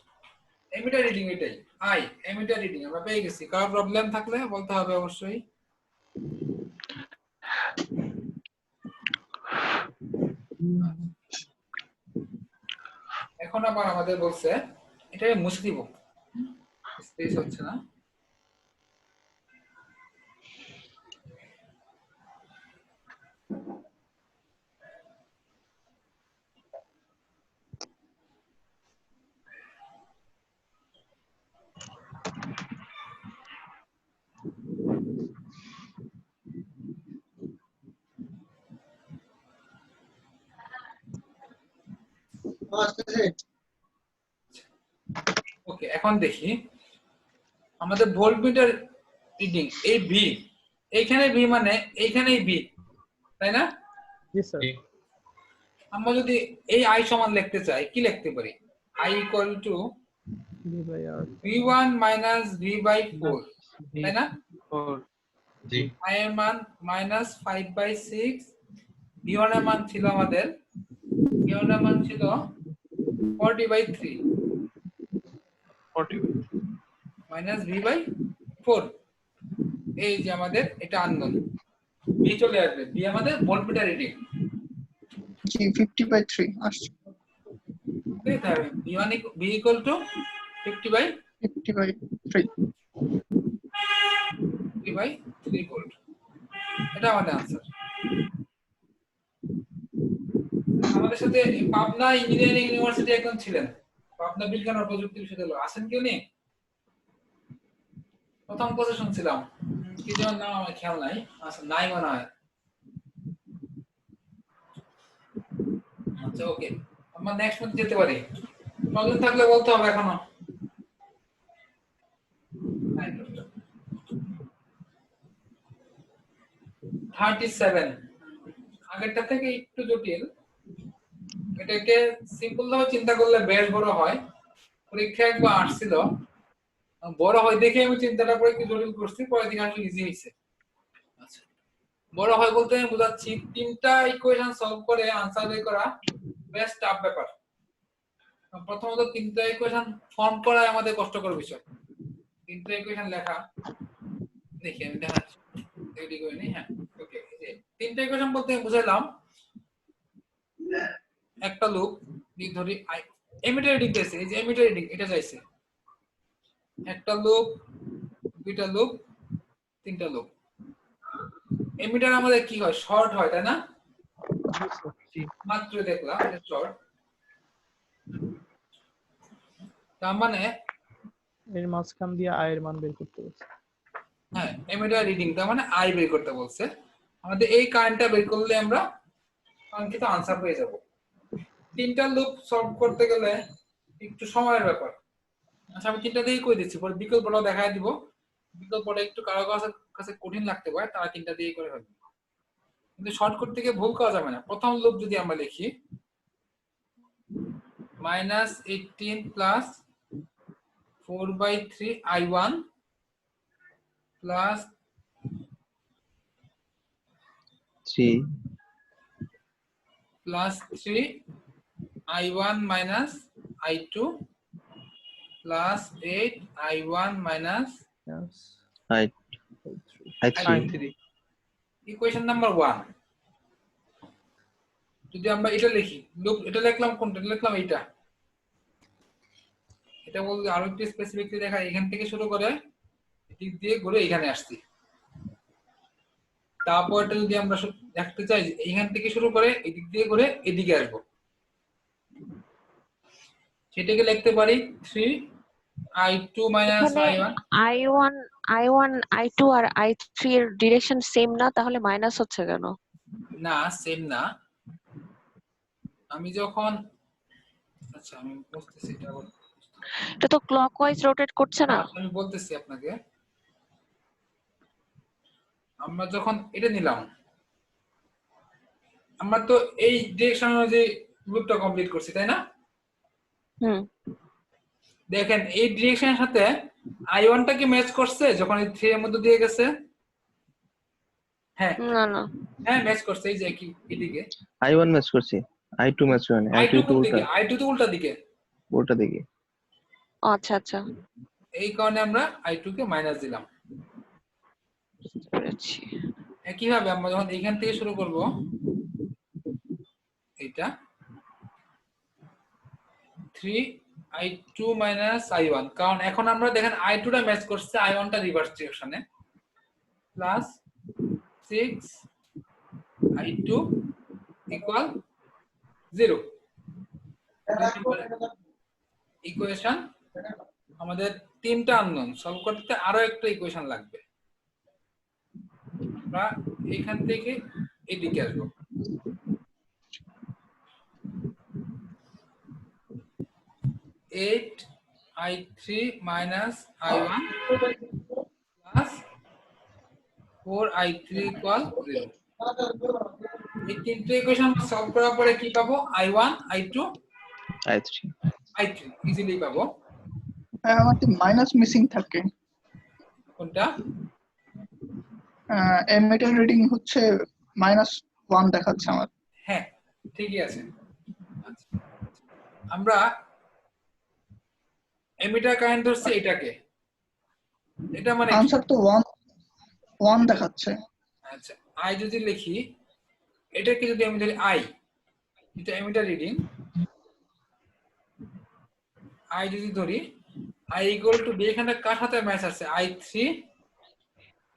এমিটার রিডিং এটাই আই এমিটার রিডিং আমরা পেয়ে গেছি। কারো প্রবলেম থাকলে বলতে হবে অবশ্যই। এখন আবার আমাদের বলছে এটা মুছে দিব, স্পেস হচ্ছে না। ওকে, এখন দেখি আমাদের ভোল্টমিটার রিডিং এই ভি, এইখানে ভি মানে এইখানেই ভি, তাই না? জি স্যার। আমরা যদি এই আই সমান লিখতে চাই কি লিখতে পারি? I equal to v/r v1 minus v/4, তাই না? আই এর মান মাইনাস 5/6, v1 এর মান ছিল আমাদের, v1 এর মান ছিল 40/3 মাইনাস v/4। এই যে আমাদের এটা আননোন, ভি চলে আসবে, ভি আমাদের ভোল্টমিটার রিডিং। জি 50/3 আসছে। ঠিক আছে, v1 v equal to 50/3 volt, এটা আমাদের आंसर। আমাদের সাথে পাবনা ইঞ্জিনিয়ারিং ইউনিভার্সিটি একজন ছিলেন, পাবনা বিজ্ঞান ও প্রযুক্তি বিশ্ববিদ্যালয়, আছেন কেউ নেই? প্রথম কথা শুনছিলাম, কি যেন নাম আমার খেয়াল নাই, আচ্ছা নাই মনে হয়। আচ্ছা ওকে, আমরা নেক্সট মধ্যে যেতে পারি। প্রবলেম থাকলে বলতে হবে এখনো। 37, আগেরটা থেকে একটু জটিল। এটাকে সিম্পল ভাবে চিন্তা করলে বেশ বড় হয়। পরীক্ষা একবার আসছিল, বড় হয় দেখে আমি চিন্তাটা করে একটু জটিল করছি, পরে দিকে আসলে ইজি হয়েছে। আচ্ছা, বড় হয় বলতে আমি বোঝাচ্ছি তিনটা ইকুয়েশন সলভ করে आंसर বের করা বেশ টাফ ব্যাপার। প্রথমত তিনটা ইকুয়েশন ফর্ম করা আমাদের কষ্টকর বিষয়। তিনটা ইকুয়েশন লেখা, দেখি আমি দেখাচ্ছি রেডি করে নি। হ্যাঁ ওকে, তিনটা ইকুয়েশন বলতে বুঝাইলাম একটা লুপ ধরি এমিটার রিডিং দিয়েছে, এই যে এমিটার রিডিং এটা চাইছে, একটা লুপ, দুইটা লুপ, তিনটা লুপ। এমিটার আমাদের কি হয়? শর্ট হয়, তাই না? মাত্র দেখলাম এটা শর্ট, তার মানে এর মাঝখান দিয়ে আই এর মান বের করতে বলছে। হ্যাঁ, এমিটার রিডিং তার মানে আই বের করতে বলছে। আমাদের এই কারেন্টটা বের করলে আমরা কাঙ্ক্ষিত आंसर পেয়ে যাব। তিনটা লুপ সলভ করতে গেলে একটু সময়ের ব্যাপার। আচ্ছা আমি তিনটা দিয়েই কই দিচ্ছি, পরে বিকল্পটা দেখায় দিব। বিকল্পটা একটু কারো কাছে কঠিন লাগতে পারে, তারা তিনটা দিয়েই করে ফেলবে। কিন্তু শর্ট করতে গিয়ে ভুল করা যাবে না। প্রথম লুপ যদি আমরা লিখি -18 plus 4/3 I1 plus 3 plus 3 I1 minus I2 plus 8 I1 minus I3 equation number 1। যদি আমরা এটা লিখি, লুপ এটা লিখলাম, কোনটা লিখলাম? এইটা। এটা বলতে আরো একটু স্পেসিফিকলি দেখা, এখান থেকে শুরু করে এদিক দিয়ে ঘুরে এখানে আসছি। তারপরটা যদি আমরা দেখতে চাই এইখান থেকে শুরু করে এদিক দিয়ে ঘুরে এদিকে আসবো, সেটাকে লিখতে পারি 3 I2 minus I1। I1 I2 আর I3 এর ডিরেকশন সেম না, তাহলে মাইনাস হচ্ছে কেন? না সেম না, আমি যখন, আচ্ছা আমি বুঝতেছি এটা, এটা তো ক্লকওয়াইজ রোটেট করছে না। আমি বলতেছি আপনাকে, আমরা যখন এটা নিলাম, আমরা তো এই ডিরেকশন অনুযায়ী লুপটা কমপ্লিট করছি, তাই না? দেখেন এই ডিরেকশনের সাথে I1 টা কি ম্যাচ করছে যখন এই 3 এর মধ্যে দিয়ে গেছে? হ্যাঁ না না হ্যাঁ ম্যাচ করছে, এই যে কি এদিকে I1 ম্যাচ করছি, I2 ম্যাচ করেনি, I2 I2 তো কোন উল্টা, দিকে, I2 তো উল্টা দিকে, উল্টা দিকে। আচ্ছা আচ্ছা এই কারণে আমরা I2 কে মাইনাস দিলাম। বুঝতে পেরেছি। একইভাবে আমরা যখন এখান থেকে শুরু করব, এটা 3I2 মাইনাস I1, কারণ এখন আমরা দেখেন I2 টা ম্যাচ করছে I1 টা রিভার্স ডিরেকশনে, প্লাস 6I2 ইকুয়াল 0। ইকুয়েশন আমাদের তিনটা আননোন, সলভ করতে আরো একটা ইকুয়েশন লাগবে। আমরা এখান থেকে এদিকে আসবো, I3 minus I1 plus 4I3 equal 0। এই তিনটে ইকুয়েশন সলভ করার পরে কি পাবো? I1 I2 I3 ইজিলি পাবো। আমার তো মাইনাস মিসিং থাকে। কোনটা? এমিটার রিডিং হচ্ছে -1 দেখাচ্ছে আমার। হ্যাঁ ঠিকই আছে। আচ্ছা, আমরা এমিটার কারেন্ট ধরছি এটাকে, এটা মানে আনসার তো 1 দেখাচ্ছে। আচ্ছা আই যদি লিখি, এটাকে যদি আমি ধরি আই, এটা এমিটার রিডিং, আই যদি ধরি আই ইকুয়াল টু বি, এখানে কার সাথে ম্যাচ আছে? I3,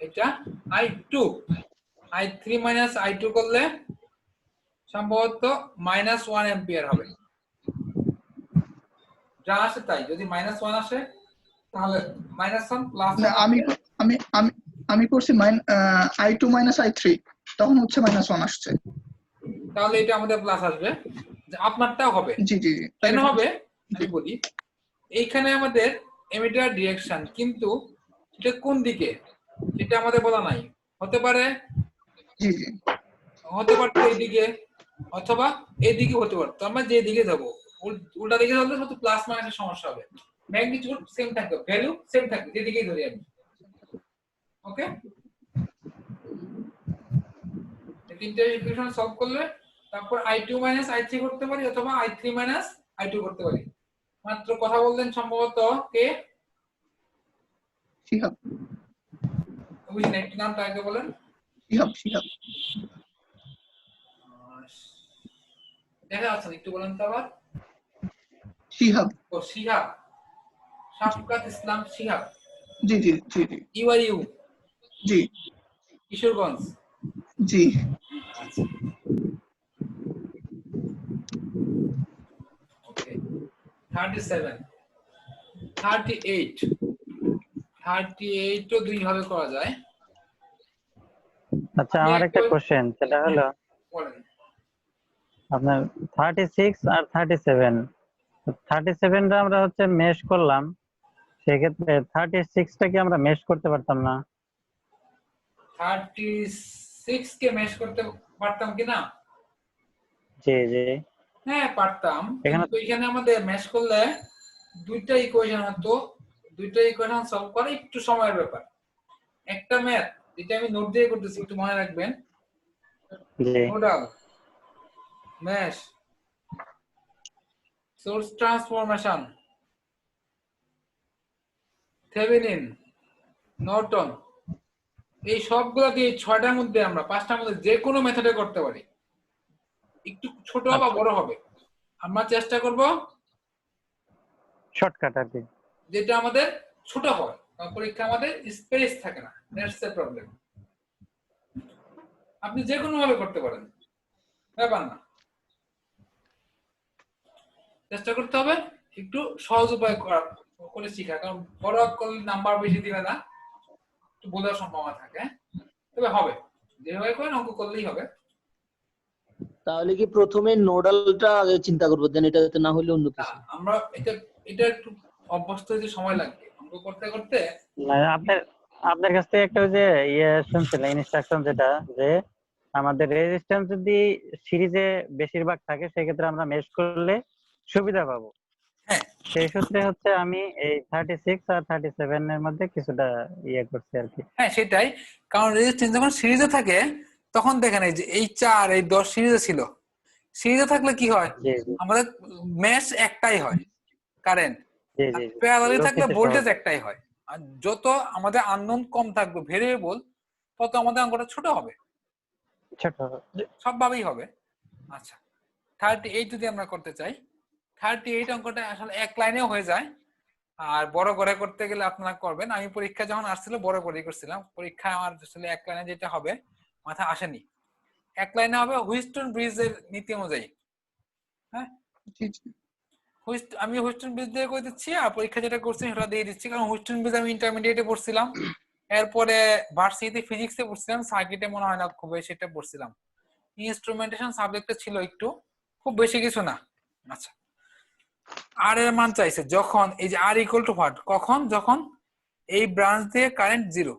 এটা I2, I3 মাইনাস I2 করলে সম্ভবত -1 অ্যাম্পিয়ার হবে, যা আসে তাই। যদি -1 আসে তাহলে -1 প্লাস, না আমি আমি আমি আমি করছি I2 I3, তখন হচ্ছে -1 আসছে। তাহলে এটা আমাদের প্লাস আসবে, যে আপনারটাও হবে। জি জি কেন হবে আমি বলি, এইখানে আমাদের এমিটার ডিরেকশন, কিন্তু এটা কোন দিকে এটা আমাদের বলা নাই। হতে পারে জি জি এইদিকে, অথবা এইদিকে হতে পারে। তো আমরা যে দিকে যাবো, উল্টা দিকে যাবো, শুধু প্লাস মাইনাসের সমস্যা হবে, ম্যাগনিটিউড সেম থাকবে, ভ্যালু সেম থাকবে, যেদিকেই ধরি আমি। ওকে, এই তিনটে ইকুয়েশন সলভ করলে তারপর I2 I3 করতে পারি, অথবা I3 I2 করতে পারি। মাত্র কথা বললেন সম্ভবত কে? শিহাব। বুঝি না, একটু নামটা আগে বলেন। শিহাব দেখা যাচ্ছে না, একটু বলেন তো আবার। শিহাব। ও শিহাব, শাফকাত ইসলাম শিহাব। জি জি জি জি ইউ জি কিশোরগঞ্জ। জি আচ্ছা ওকে, 37 38 38 ও দুই ভাবে করা যায়। আচ্ছা আমার একটা কোশ্চেন, সেটা হলো বলেন। আপনার 36 আর 37 টা আমরা হচ্ছে মেশ করলাম, সেক্ষেত্রে 36 টা কি আমরা মেশ করতে পারতাম না? 36 কে মেশ করতে পারতাম কিনা? জি জি হ্যাঁ পারতাম, কিন্তু এখানে আমাদের মেশ করলে দুইটা ইকুয়েশন হতো, দুইটা ইকুয়েশন সলভ করা একটু সময়ের ব্যাপার। একটা ম্যাথ যেটা আমি নোট দিয়ে করতেছি, একটু মনে রাখবেন। জি nodal, mesh, source transformation, Thevenin, Norton, এই সবগুলা দিয়ে 6টার মধ্যে আমরা 5টার মধ্যে যে কোনো মেথডে করতে পারি। একটু ছোট বা বড় হবে, আমরা চেষ্টা করব শর্টকাট আর কি, যেটা আমাদের ছোট হয়। পরীক্ষা আমাদের স্পেস থাকে না, দ্যাটস দ্য প্রবলেম। আপনি যে কোনো ভাবে করতে পারেন, ব্যাপার না। চেষ্টা করতে হবে একটু সহজ উপায় করে শেখা, কারণ বড় করলে নাম্বার বেশি দিবে না, একটু বোঝার সম্ভাবনা থাকে। তবে হবে, যেভাবে করেন অঙ্ক করলেই হবে। তাহলে কি প্রথমে নোডালটা আগে চিন্তা করবো, দেন এটাতে না হলে অন্য কিছু? আমরা এটা একটু অভ্যস্ত হতে সময় লাগবে, অঙ্ক করতে করতে। আপনার কাছ থেকে একটা যে শুনছিলাম ইনস্ট্রাকশন, যেটা যে আমাদের রেজিস্ট্যান্স যদি সিরিজে বেশিরভাগ থাকে, সেক্ষেত্রে আমরা মেশ করলে সুবিধা পাবো। হ্যাঁ সেই সূত্রে হচ্ছে আমি এই 36 আর 37 এর মধ্যে কিছুটা ইয়ে করছি আর কি। হ্যাঁ সেটাই, কারণ রেজিস্ট্যান্স যখন সিরিজে থাকে তখন দেখেন এই যে এই 4 এই 10 সিরিজে ছিল, সিরিজে থাকলে কি হয় আমাদের মেশ একটাই হয় কারেন্ট, জি জি প্যারালালি থাকলে রক্ষিত ভোল্টেজ সহজ। একটাই হয়। আর যত আমাদের আননোন কম থাকবে ভেরিয়েবল, তত আমাদের অঙ্কটা ছোট হবে, ছোট সবভাবেই হবে। আচ্ছা 38 যদি আমরা করতে চাই, 38 অঙ্কটা আসলে এক লাইনেও হয়ে যায়, আর বড় করে করতে গেলে আপনারা করবেন। আমি পরীক্ষা যখন আসছিল বড় করেই করছিলাম, পরীক্ষা আমার আসলে এক লাইনে যেটা হবে মাথা আসেনি, এক লাইনে হবে হুইস্টন ব্রিজের নীতি অনুযায়ী। হ্যাঁ আমি হুইস্টন ব্রিজ দিয়ে করে দিচ্ছি, আর পরীক্ষা যেটা করছি সেটা দিয়ে দিচ্ছি, কারণ হুইস্টন ব্রিজ আমি ইন্টারমিডিয়েটে পড়ছিলাম, এরপরে ভার্সিটিতে ফিজিক্সে পড়ছিলাম, সার্কিটে মনে হয় না খুব বেশি এটা পড়ছিলাম, ইনস্ট্রুমেন্টেশন সাবজেক্টে ছিল একটু, খুব বেশি কিছু না। আচ্ছা আর এর মান চাইছে যখন এই যে আর ইকুয়াল টু হোয়াট, কখন, যখন এই ব্রাঞ্চ দিয়ে কারেন্ট জিরো।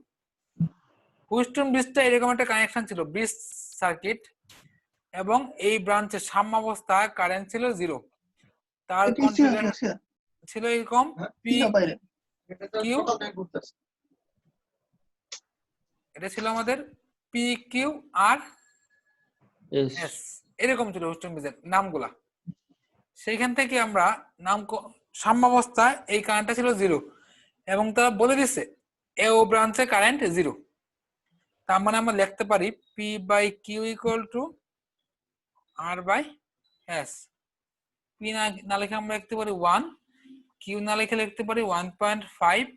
হুইস্টন ব্রিজটা এরকম একটা কানেকশন ছিল, ব্রিজ সার্কিট, এবং এই ব্রাঞ্চের সাম্যাবস্থায় কারেন্ট ছিল জিরো, তার কনফিগারেশন ছিল এরকম পি কিউ, এটা ছিল আমাদের পি কিউ আর এস, এরকম ছিল হুইস্টন ব্রিজের নামগুলা। সেইখান থেকে আমরা নাম সাম্যাবস্থায় এই কারেন্টটা ছিল জিরো, এবং তারা বলে দিচ্ছে এ ও ব্রাঞ্চে কারেন্ট জিরো, তার মানে আমরা লিখতে পারি P by Q equal to R by S. P না লিখে আমরা লিখতে পারি 1, কিউ না লিখে লিখতে পারি 1.5,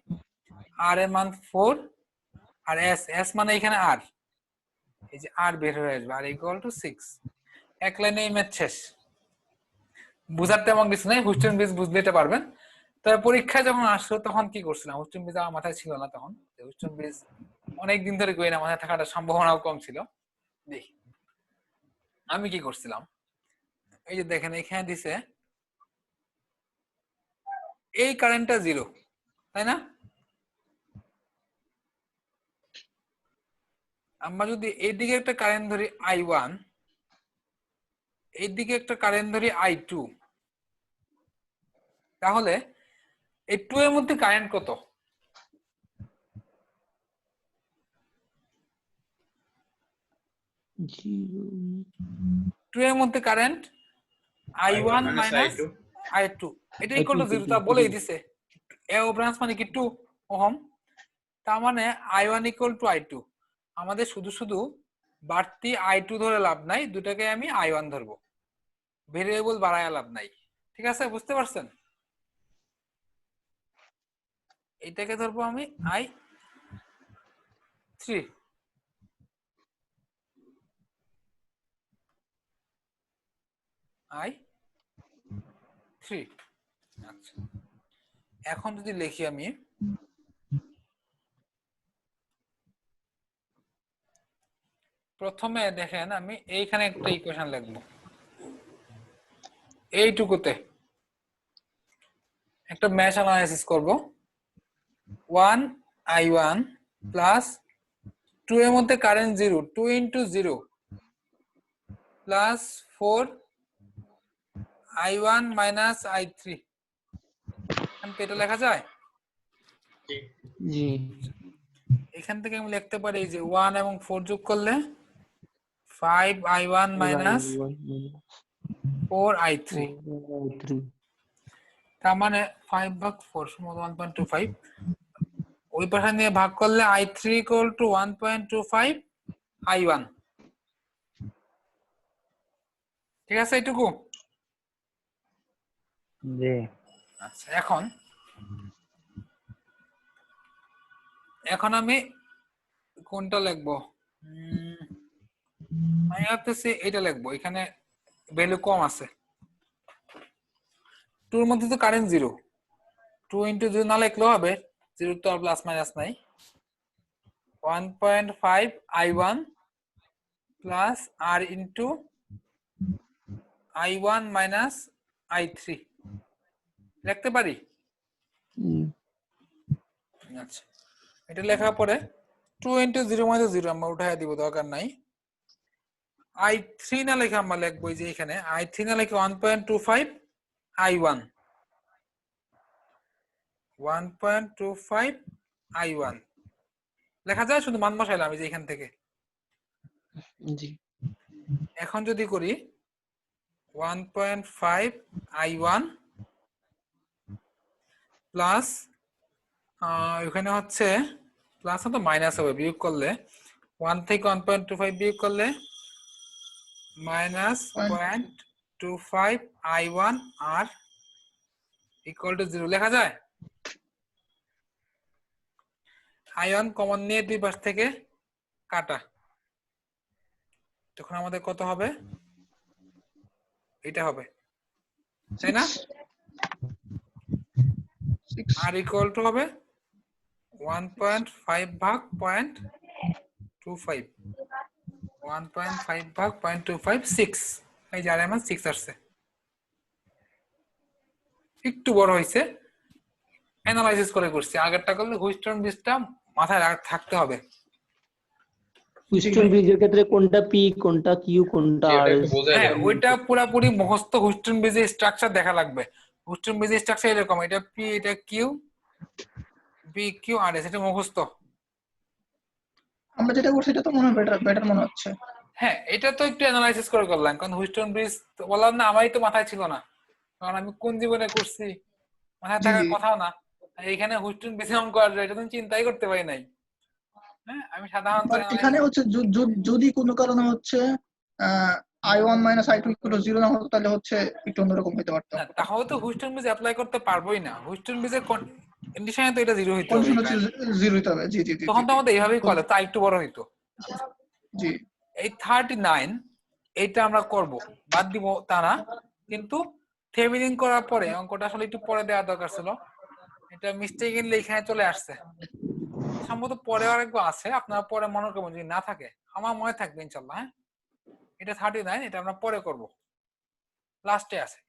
আর এর মান 4, আর এস, এস মানে এখানে আর, এই যে আর বের হয়ে আসবে, আর ইকুয়াল টু 6। এক লাইনে এই ম্যাথ শেষ, বুঝার তেমন কিছু নাই, হুইস্টন ব্রিজ বুঝলে এটা পারবেন। তবে পরীক্ষায় যখন আসলো তখন কি করছিলাম, হুইস্টন ব্রিজ আমার মাথায় ছিল না তখন, হুইস্টন ব্রিজ অনেকদিন ধরে করি না, মাথায় থাকার সম্ভাবনাও কম ছিল। দেখি আমি কি করছিলাম, এই যে দেখেন এখানে দিছে এই কারেন্টটা জিরো, তাই না? আমরা যদি এইদিকে একটা কারেন্ট ধরি I1, এইদিকে একটা কারেন্ট ধরি I2, তাহলে এই 2 এর মধ্যে কারেন্ট কত? টু এর মধ্যে কারেন্ট I1 মাইনাস I2, এটা ইকুয়াল টু 0, তা বলেই দিছে। এ ও ব্রাঞ্চ মানে কি 2 ওহম, তার মানে I1 ইকুয়াল টু I2। আমাদের শুধু শুধু বাড়তি I2 ধরে লাভ নাই, দুটাকে আমি I1 ধরবো, ভেরিয়েবল বাড়ায় লাভ নাই। ঠিক আছে, বুঝতে পারছেন? এটাকে ধরবো আমি I3, I3। আচ্ছা এখন যদি লিখি আমি, প্রথমে দেখেন আমি এইখানে একটা ইকুয়েশন লিখবো, এইটুকুতে একটা মেশ অ্যানালাইসিস করব। 1I1 প্লাস 2 এর মধ্যে current 0, 2 into 0 plus 4I1 minus I3, এটা লেখা যায়? জি এখান থেকে আমি লিখতে পারি যে 1 এবং 4 যোগ করলে 5I1 মাইনাস 4I3, তার মানে 5 ভাগ 4 সমান 1.25, ওই পাশে নিয়ে ভাগ করলে I3 ইকুয়াল টু 1.25 I1। ঠিক আছে এইটুকু? জি আচ্ছা এখন আমি কোনটা লিখবো, আমি ভাবতেছি এটা লিখবো, এখানে ভ্যালু কম আছে। 2 এর মধ্যে তো কারেন্ট 0, 2 ইন্টু 0 না লিখলেও হবে, 0 তো আর প্লাস মাইনাস নাই। 1.5 I1 প্লাস আর ইন্টু I1 মাইনাস I3 লিখতে পারি? আচ্ছা এটা লেখার পরে 2 ইন্টু 0 মানে 0 আমরা উঠায় দিব, দরকার নাই। I3 না লিখে আমরা লিখবো যে এখানে I3 না লিখে 1.25 I1 1.25 I1 লেখা যায়, শুধু মান বসাইলাম আমি যে এখান থেকে। জি এখন যদি করি 1.5 I1 প্লাস এখানে হচ্ছে প্লাস তো মাইনাস হবে, বিয়োগ করলে 1 থেকে 1.25 বিয়োগ করলে minus 0.25 I1 R equal to 0 লেখা যায়। I1 কমন নিয়ে দুই পাশ থেকে কাটা, তখন আমাদের কত হবে? এটা হবে, তাই না? আর ইকুয়াল টু হবে 1.5 ভাগ 0.25, 1.5 ভাগ 0.25 6, এই যে আর আমার 6 আসছে, একটু বড় হয়েছে। অ্যানালাইসিস করে করছি, আগেরটা করলে হুইস্টন ব্রিজটা মাথায় থাকতে হবে। হুইস্টন ব্রিজের ক্ষেত্রে কোনটা পি কোনটা কিউ কোনটা আর হ্যাঁ, ওইটা পুরোপুরি মুখস্থ হুইস্টন ব্রিজের স্ট্রাকচার দেখা লাগবে। হুইস্টন ব্রিজের স্ট্রাকচার এরকম, এটা পি, এটা Q, B Q R S, এটা মুখস্থ। আমরা যেটা করছি এটা তো মনে হয় বেটার মনে হচ্ছে। হ্যাঁ, এটা তো একটু অ্যানালাইসিস করে করলাম, কারণ হুইস্টন ব্রিজ বললাম না, আমারই তো মাথায় ছিল না, কারণ আমি কোন জীবনে করছি মাথায় থাকার কথাও না। এইখানে হুইস্টন ব্রিজ অঙ্ক আসবে এটা তো চিন্তাই করতে পারি নাই। হ্যাঁ, আমি সাধারণত এখানে হচ্ছে যদি কোনো কারণে হচ্ছে I1 minus I2 equal to 0 না হতো, তাহলে হচ্ছে একটু অন্যরকম হতে পারতো। তাহলে তো হুইস্টন ব্রিজ অ্যাপ্লাই করতে পারবোই না। হুইস্টন ব্রিজের কন্ডিশনে তো এটা 0 হইতে হবে, কন্ডিশন হচ্ছে 0 হতে হবে। জি জি জি, তখন তো আমাদের এইভাবেই করে, তা একটু বড় হইতো। জি এই 39 এইটা আমরা করব, বাদ দিব তা না, কিন্তু থেভেনিন করার পরে অঙ্কটা আসলে একটু পরে দেওয়া দরকার ছিল, এটা মিস্টেকেনলি এখানে চলে আসছে। সম্ভবত পরে আরেকবার আছে, আপনারা পরে মনে করবেন, যদি না থাকে আমার মনে থাকবে ইনশাআল্লাহ। হ্যাঁ, এটা 39, এটা আমরা পরে করব, লাস্টে আছে।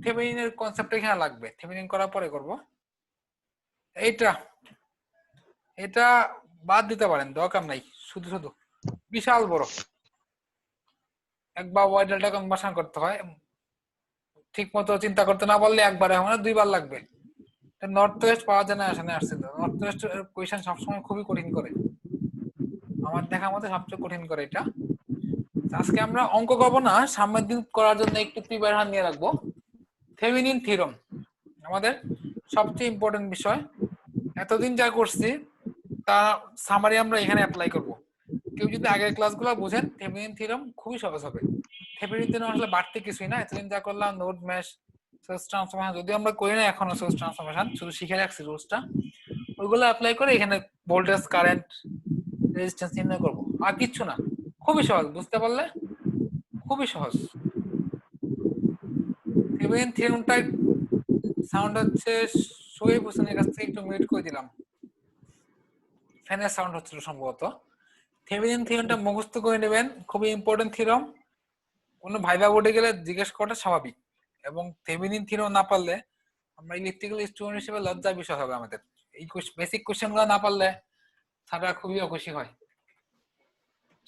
থেভেনিনের কনসেপ্ট এখানে লাগবে, থেভেনিন করার পরে করব। এটা বাদ দিতে পারেন, দরকার নাই, শুধু শুধু বিশাল বড় একবার ওয়াই ডেল্টা কনভার্সন করতে হয়, ঠিক মতো চিন্তা করতে না পারলে একবার এখন দুইবার লাগবে। নর্থ ওয়েস্ট পাওয়ার জেনারেশনে আসছিল, নর্থ ওয়েস্ট কোয়েশ্চেন সবসময় খুবই কঠিন করে, আমার দেখা মতে সবচেয়ে কঠিন করে এটা। আজকে আমরা অঙ্ক করবো না, সামনের দিন করার জন্য একটু প্রিপারেশন নিয়ে রাখবো। থেভেনিন থিওরেম আমাদের সবচেয়ে ইম্পর্টেন্ট বিষয়, এতদিন যা করছি তা সামারি আমরা এখানে অ্যাপ্লাই করব। কেউ যদি আগের ক্লাসগুলো বুঝেন, থেভেনিন থিওরেম খুবই সহজ হবে। থেভেনিন থিওরেম আসলে বাড়তি কিছুই না, এতদিন যা করলাম নোড ম্যাশ, সোর্স ট্রান্সফরমেশন, যদি আমরা করি না এখনো সোর্স ট্রান্সফরমেশন, শুধু শিখে রাখছি রুলসটা, ওইগুলো অ্যাপ্লাই করে এখানে ভোল্টেজ, কারেন্ট, রেজিস্ট্যান্স নির্ণয় করব, আর কিচ্ছু না। খুবই সহজ, বুঝতে পারলে খুবই সহজ। থেভেনিন থিওরেমটা সাউন্ড হচ্ছে শোয়েব হোসেনের কাছ থেকে একটু মিউট করে দিলাম, ফ্যানের সাউন্ড হচ্ছিল সম্ভবত। থেভেনিন থিওরেমটা মুখস্থ করে নেবেন, খুবই ইম্পর্টেন্ট থিওরেম, কোনো ভাইবা বোর্ডে গেলে জিজ্ঞেস করাটা স্বাভাবিক। এবং থেভেনিন থিওরেম না পারলে আমরা ইলেকট্রিক্যাল স্টুডেন্ট হিসেবে লজ্জার বিষয় হবে আমাদের। এই বেসিক কোশ্চেন গুলো না পারলে তারা খুবই অখুশি হয়,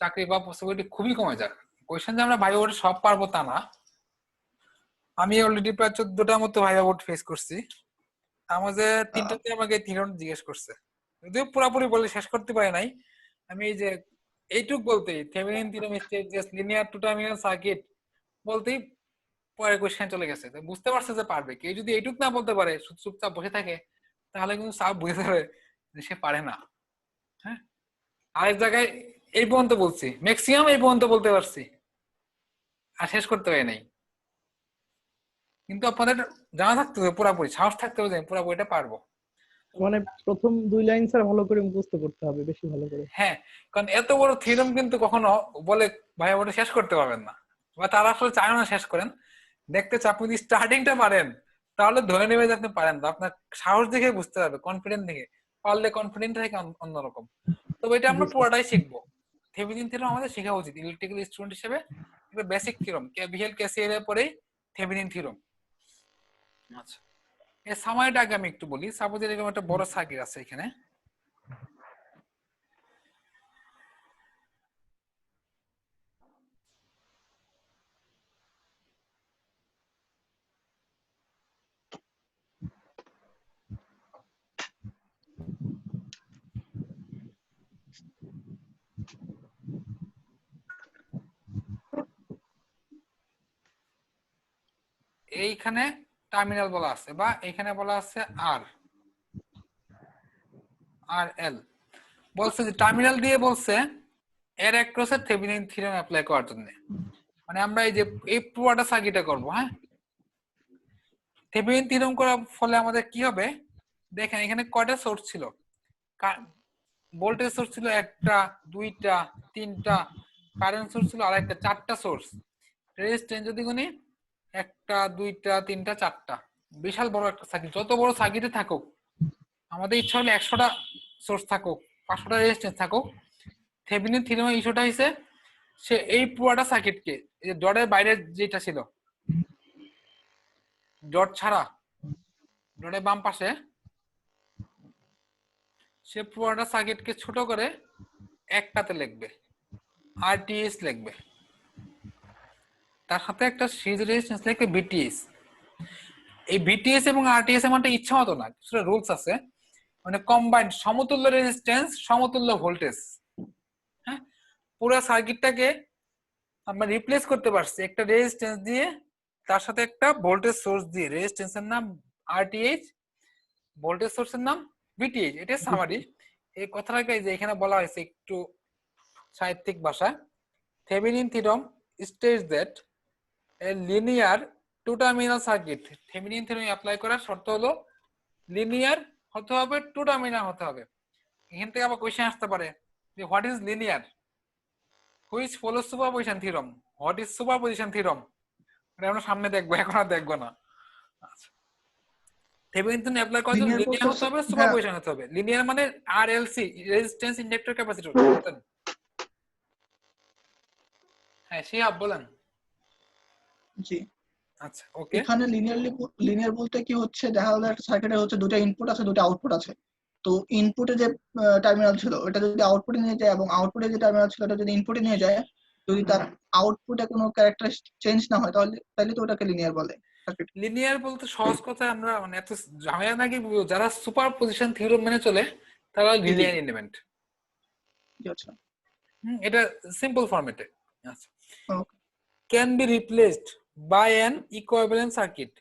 চাকরি বা পসিবিলিটি খুবই কমে যায়। কোশ্চেন যে আমরা ভাইবা বোর্ডে সব পারবো তা না, আমি অলরেডি প্রায় 14টার মতো ভাইবা বোর্ড ফেস করছি, তার মধ্যে 3টাতে আমাকে থিওরেম জিজ্ঞেস করছে, যদিও পুরোপুরি বলে শেষ করতে পারি নাই। আমি এই যে এইটুক বলতেই Thevenin theorem is just linear two terminal circuit বলতেই পরে কোশ্চেন চলে গেছে, তো বুঝতে পারছে যে পারবে। কেউ যদি এইটুক না বলতে পারে, চুপচাপ বসে থাকে, তাহলে কিন্তু সাপ বুঝতে পারে যে সে পারে না। হ্যাঁ, আরেক জায়গায় এই পর্যন্ত বলছি, ম্যাক্সিমাম এই পর্যন্ত বলতে পারছি, আর শেষ করতে পারি নাই। কিন্তু আপনাদের জানা থাকতে হবে, পুরোপুরি সাহস থাকতে হবে যে পুরোপুরিটা পারবো। মানে প্রথম 2 লাইন স্যার ভালো করে মুখস্থ করতে হবে, বেশি ভালো করে। হ্যাঁ, কারণ এত বড় থিওরেম কিন্তু কখনো বলে ভাই ওটা শেষ করতে পারবেন না, বা তারা আসলে চায় না শেষ করেন। দেখতে চাপ, আপনি স্টার্টিংটা পারেন তাহলে ধরে নেবে যে আপনি পারেন, আপনার সাহস দেখে বুঝতে পারবে, কনফিডেন্ট দেখে পারলে কনফিডেন্ট থেকে অন্যরকম। তবে এটা আমরা পুরোটাই শিখবো। থেভেনিন থিওরেম আমাদের শেখা উচিত ইলেকট্রিক্যাল স্টুডেন্ট হিসেবে, একটা বেসিক থিওরেম, কেভিএল কেসিএল এর পরেই থেভেনিন থিওরেম। আচ্ছা, এই সামারিটা আগে আমি একটু বলি। সাপোজ এরকম একটা বড় সার্কিট আছে এখানে, এইখানে টার্মিনাল বলা আছে বা এখানে বলা আছে আর এল বলছে যে টার্মিনাল দিয়ে বলছে এর অ্যাক্রসে থেভেনিন থিওরেম অ্যাপ্লাই করার জন্য। মানে আমরা এই যে এই পুরোটা সার্কিটে করব। হ্যাঁ, থেভেনিন থিওরেম করার ফলে আমাদের কি হবে দেখেন, এখানে কয়টা সোর্স ছিল, ভোল্টেজ সোর্স ছিল একটা, দুইটা, তিনটা, কারেন্ট সোর্স ছিল আরেকটা, চারটা সোর্স। রেজিস্ট্যান্স যদি গুনি একটা, দুইটা, তিনটা, চারটা, বিশাল বড় একটা সার্কিট। যত বড় সার্কিটে থাকুক, আমাদের ইচ্ছা হলে 100টা সোর্স থাকুক, 500টা রেজিস্ট্যান্স থাকুক, থেভেনিন থিওরেমের ইস্যুটা হইছে সে এই পুরোটা সার্কিটকে, এই যে ডটের বাইরে যেটা ছিল, ডট ছাড়া ডটের বাম পাশে, সে পুরোটা সার্কিটকে ছোট করে একটাতে লিখবে, আরটিএস লিখবে, তার সাথে একটা সিরিজ রেজিস্ট্যান্স লিখবে ভিটিএস। এই ভিটিএস এবং আরটিএস এর মানটা ইচ্ছা মতো না, কিছুটা রুলস আছে। মানে কম্বাইন্ড সমতুল্য রেজিস্ট্যান্স, সমতুল্য ভোল্টেজ। হ্যাঁ, পুরো সার্কিটটাকে আমরা রিপ্লেস করতে পারছি একটা রেজিস্ট্যান্স দিয়ে, তার সাথে একটা ভোল্টেজ সোর্স দিয়ে। রেজিস্ট্যান্সের নাম আরটিএইচ, ভোল্টেজ সোর্সের নাম ভিটিএইচ। এটা সামারি। এই কথাটাকে যে এখানে বলা হয়েছে একটু সাহিত্যিক ভাষা, Thevenin theorem states that a linear two terminal circuit. Thevenin theorem apply করার শর্ত হলো লিনিয়ার হতে হবে, টু টার্মিনাল হতে হবে। এখান থেকে আবার কোশ্চেন আসতে পারে যে what is linear, which follows superposition theorem, what is superposition theorem. এটা আমরা সামনে দেখবো, এখন আর দেখবো না। আচ্ছা, থেভেনিন থিওরেম অ্যাপ্লাই করার জন্য লিনিয়ার হতে হবে, সুপারপজিশন হতে হবে। লিনিয়ার মানে আরএলসি, রেজিস্ট্যান্স ইন্ডাক্টর ক্যাপাসিটর। হ্যাঁ, শিহাব বলেন। জি, আচ্ছা, ওকে। এখানে লিনিয়ার বলতে কি হচ্ছে, দেখা গেল একটা সার্কিটে হচ্ছে দুটো ইনপুট আছে, দুটো আউটপুট আছে। তো ইনপুটে যে টার্মিনাল ছিল ওটা যদি আউটপুটে নিয়ে যায় এবং আউটপুটে যে টার্মিনাল ছিল ওটা যদি ইনপুটে নিয়ে যায়, যদি তার আউটপুটে কোনো ক্যারেক্টারিস্টিক চেঞ্জ না হয় তাহলে তো ওটাকে লিনিয়ার বলে। লিনিয়ার বলতে সহজ কথায় আমরা মানে এত ঝামেলা নাকি, যারা সুপারপজিশন থিওরেম মেনে চলে তারা লিনিয়ার এলিমেন্ট। আচ্ছা, এটা সিম্পল ফরম্যাটে। আচ্ছা, can be replaced by an equivalent circuit.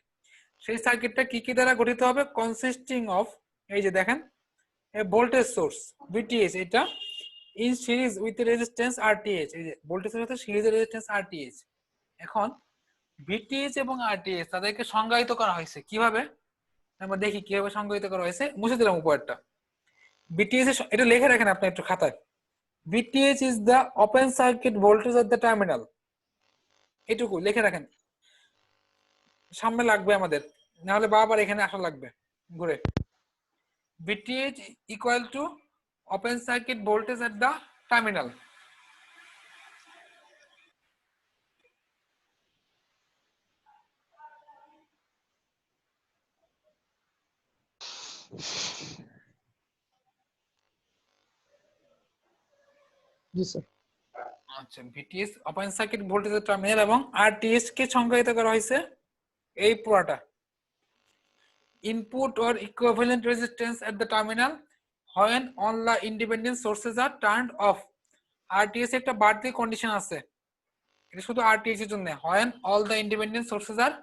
সেই সার্কিটটা কি কি দ্বারা গঠিত হবে? কনসিস্টিং অফ, এই যে দেখেন, এ ভোল্টেজ সোর্স ভিটিএস, এটা ইন সিরিজ উইথ রেজিস্ট্যান্স আরটিএইচ। এই যে ভোল্টেজের সাথে সিরিজের রেজিস্ট্যান্স আরটিএইচ। এখন ভিটিএইচ এবং আরটিএইচ তাদেরকে সংজ্ঞায়িত করা হয়েছে কিভাবে, আমরা দেখি কিভাবে সংজ্ঞায়িত করা হয়েছে। মুছে দিলাম উপরেরটা। ভিটিএইচ এটা লিখে রাখেন আপনি একটু খাতায়। VTH is the open circuit voltage at the terminal. এটুকু লিখে রাখেন, সামনে লাগবে আমাদের, না হলে বারবার এখানে আসা লাগবে ঘুরে। VTH equal to open circuit voltage at the terminal. G sir. আচ্ছা, ভিটিএস ওপেন সার্কিট ভোল্টেজ এট টার্মিনাল এবং আরটিএস কে সংজ্ঞায়িত করা হয়েছে এই পুরোটা, input or equivalent resistance at the terminal when all the independent sources are turned off। RTS একটা বাড়তি condition আছে, এটা শুধু আরটিএস এর জন্য, when all the independent sources are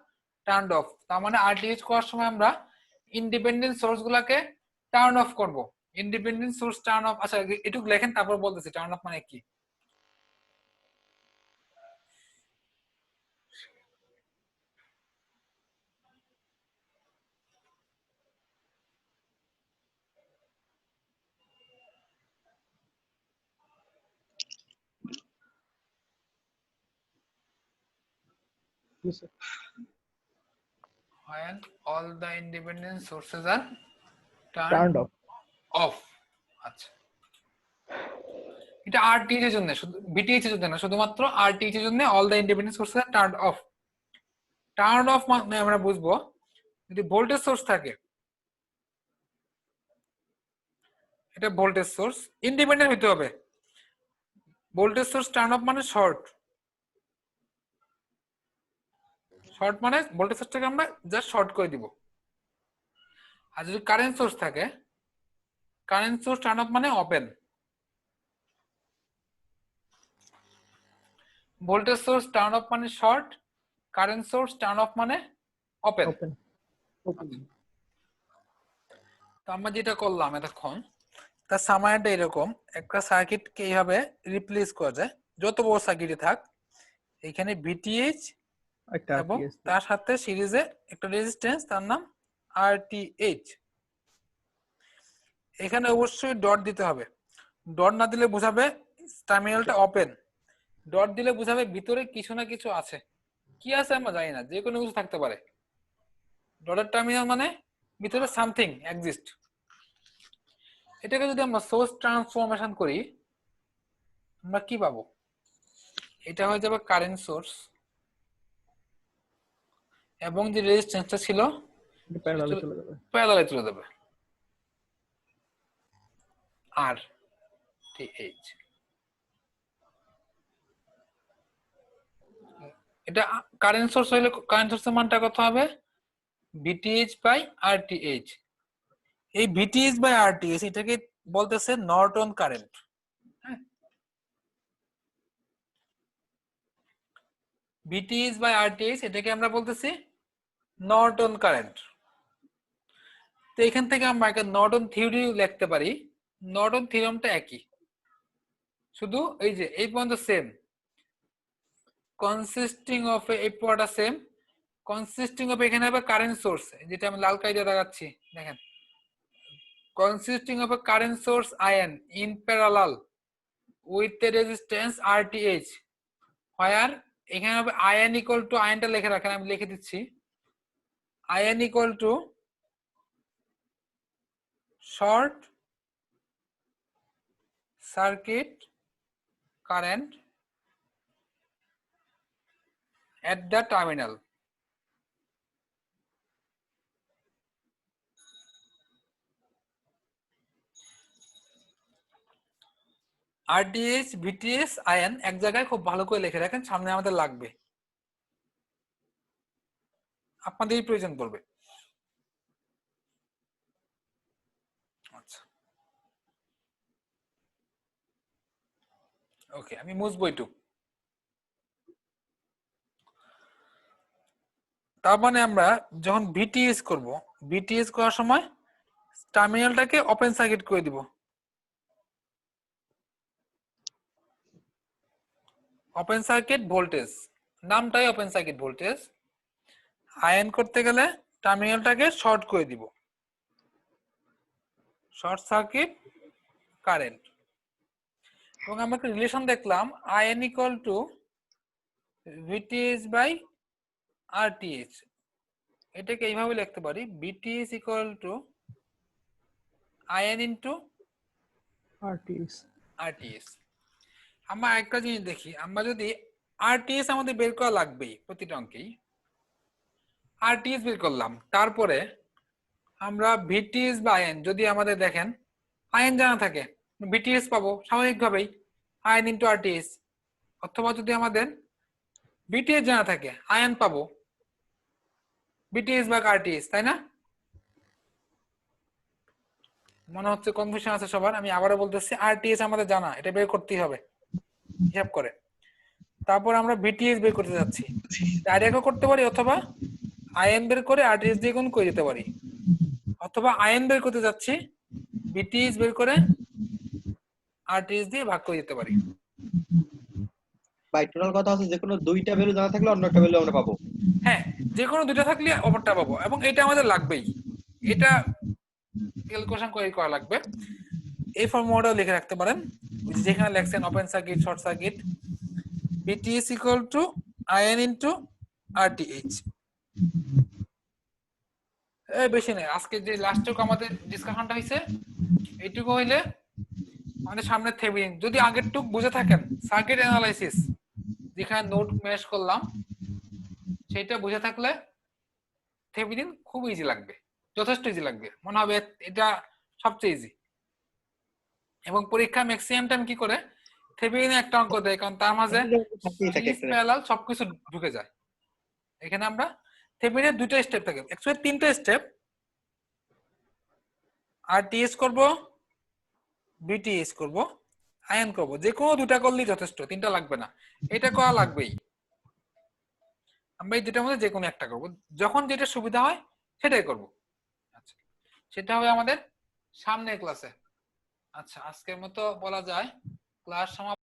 turned off। তার মানে আরটিএস করার সময় আমরা ইন্ডিপেন্ডেন্ট সোর্স গুলাকে টার্ন অফ করব। ইন্ডিপেন্ডেন্ট সোর্স টার্ন অফ, আচ্ছা এটুকু লেখেন তারপর বলতেছি টার্ন অফ মানে কি। when all the independent sources are turned off। আচ্ছা, এটা আরটিএইচ এর জন্য, শুধু ভিটিএইচ এর জন্য না, শুধুমাত্র আরটিএইচ এর জন্য all the independent sources are turned off। Turn off মানে আমরা বুঝবো যদি ভোল্টেজ সোর্স থাকে, এটা ভোল্টেজ সোর্স ইন্ডিপেন্ডেন্ট হতে হবে। ভোল্টেজ সোর্স টার্ন অফ মানে শর্ট, শর্ট মানে ভোল্টেজ সোর্সটাকে আমরা জাস্ট শর্ট করে দিব। আর যদি কারেন্ট সোর্স থাকে, কারেন্ট সোর্স টার্ন অফ মানে open. Voltage source turn off মানে short, current source turn off মানে ওপেন। তো আমরা যেটা করলাম এতক্ষণ তার সামারিটা এরকম, একটা সার্কিটকে এইভাবে রিপ্লেস করা যায়, যত বড় সার্কিটই থাক এখানে ভিটিএইচ এবং তার সাথে সিরিজে একটা রেজিস্ট্যান্স তার নাম আরটিএইচ। এখানে অবশ্যই ডট দিতে হবে, ডট না দিলে বোঝাবে টার্মিনালটা ওপেন, ডট দিলে বোঝাবে ভিতরে কিছু না কিছু আছে। কি আছে আমরা জানি না, যে কোনো কিছু থাকতে পারে। ডটের টার্মিনাল মানে ভিতরে সামথিং এক্সিস্ট। এটাকে যদি আমরা সোর্স ট্রান্সফরমেশন করি আমরা কি পাবো? এটা হয়ে যাবে কারেন্ট সোর্স এবং যে রেজিস্ট্যান্সটা ছিল প্যারালালে চলে যাবে আর টিএইচ। এটা কারেন্ট সোর্স হলে কারেন্ট সোর্সের মানটা কত হবে? VTH by RTH. এই ভিটিএইচ বাই আরটিএইচ এটাকে বলতেছে নর্টন কারেন্ট। হ্যাঁ, ভিটিএইচ বাই আরটিএইচ এটাকে আমরা বলতেছি নর্টন কারেন্ট। তো এখান থেকে আমরা একটা নর্টন থিওরি লিখতে পারি। নর্টন থিওরামটা একই, শুধু এই যে এই পর্যন্ত সেম, কনসিস্টিং অফ এই পুরোটা সেম, কনসিস্টিং অফ এখানে হবে কারেন্ট সোর্স, যেটা আমি লাল কালি দিয়ে দেখাচ্ছি দেখেন, consisting of a current source ion in parallel with the resistance RTH, where এখানে হবে ion equal to, আয়নটা লিখে রাখেন আমি লিখে দিচ্ছি, ion equal to short circuit current at the terminal. RTH VTS IN এক জায়গায় খুব ভালো করে লিখে রাখেন, সামনে আমাদের লাগবে, আপনাদেরই প্রয়োজন পড়বে। আচ্ছা ওকে, আমি মুছবো একটু। তার মানে আমরা যখন ভিটিএস করব, ভিটিএস করার সময় টার্মিনালটাকে ওপেন সার্কিট করে দিব। ওপেন সার্কিট ভোল্টেজ, নামটাই ওপেন সার্কিট ভোল্টেজ। আয়ন করতে গেলে টার্মিনালটাকে শর্ট করে দিব, শর্ট সার্কিট কারেন্ট। এবং আমরা একটা রিলেশন দেখলাম, IN equal to VTH by RTH. এটাকে এইভাবে লিখতে পারি, VTH equal to IN into RTH. আমরা একটা জিনিস দেখি, আমরা যদি আরটিএস আমাদের বের করা লাগবেই প্রতিটা অঙ্কেই, আরটিএস বের করলাম, তারপরে আমরা ভিটিএস বা আয়ন যদি আমাদের দেখেন আয়ন জানা থাকে ভিটিএস পাবো স্বাভাবিকভাবেই, আয়ন ইনটু আরটিএস। অথবা যদি আমাদের ভিটিএস জানা থাকে আয়ন পাবো ভিটিএস বা আরটিএস, তাই না? মনে হচ্ছে কনফিউশন আছে সবার, আমি আবারও বলতেছি, আরটিএস আমাদের জানা, এটা বের করতেই হবে হিসাব করে। তারপর আমরা ভিটিএস বের করতে যাচ্ছি, ডাইরেক্টও করতে পারি অথবা আয়ন বের করে আরটিএস দিয়ে গুণ করে দিতে পারি, অথবা আয়ন বের করতে যাচ্ছি ভিটিএস বের করে আরটিএস দিয়ে ভাগ করে দিতে পারি। বাই টোটাল কথা হচ্ছে যে কোনো দুইটা ভ্যালু জানা থাকলে অন্য একটা ভ্যালু আমরা পাবো। হ্যাঁ, যে কোনো দুইটা থাকলে অপরটা পাবো, এবং এটা আমাদের লাগবেই, এটা ক্যালকুলেশন করে করা লাগবে। এই ফর্মুলাটাও লিখে রাখতে পারেন, যেখানে লেখছেন open circuit short circuit, VTS equal to IN into RTH. এই বেশি নেই, আজকে যে লাস্টটুকু আমাদের ডিসকাশনটা হইছে এইটুকু হইলে আমাদের সামনে থেভেনিন, যদি আগের টুক বুঝে থাকেন সার্কিট অ্যানালাইসিস যেখানে নোট মেশ করলাম সেটা বুঝে থাকলে থেভেনিন খুব ইজি লাগবে, যথেষ্ট ইজি লাগবে, মনে হবে এটা সবচেয়ে ইজি। এবং পরীক্ষা ম্যাক্সিমাম টাইম কি করে থেভেনিনে একটা অঙ্ক দেয়, কারণ তার মাঝে প্যারালাল সবকিছু ঢুকে যায়। এখানে আমরা থেভেনিনের দুইটা স্টেপ থাকে, অ্যাকচুয়ালি তিনটা স্টেপ, আরটিএস করব, ভিটিএস করব, আয়ন করব, যে কোনো দুটা করলেই যথেষ্ট, তিনটা লাগবে না, এটা করা লাগবেই। আমরা এই দুটার মধ্যে যে কোনো একটা করব, যখন যেটা সুবিধা হয় সেটাই করব। আচ্ছা, সেটা হবে আমাদের সামনের ক্লাসে। আচ্ছা, আজকের মতো বলা যায় ক্লাস সমাপ্ত।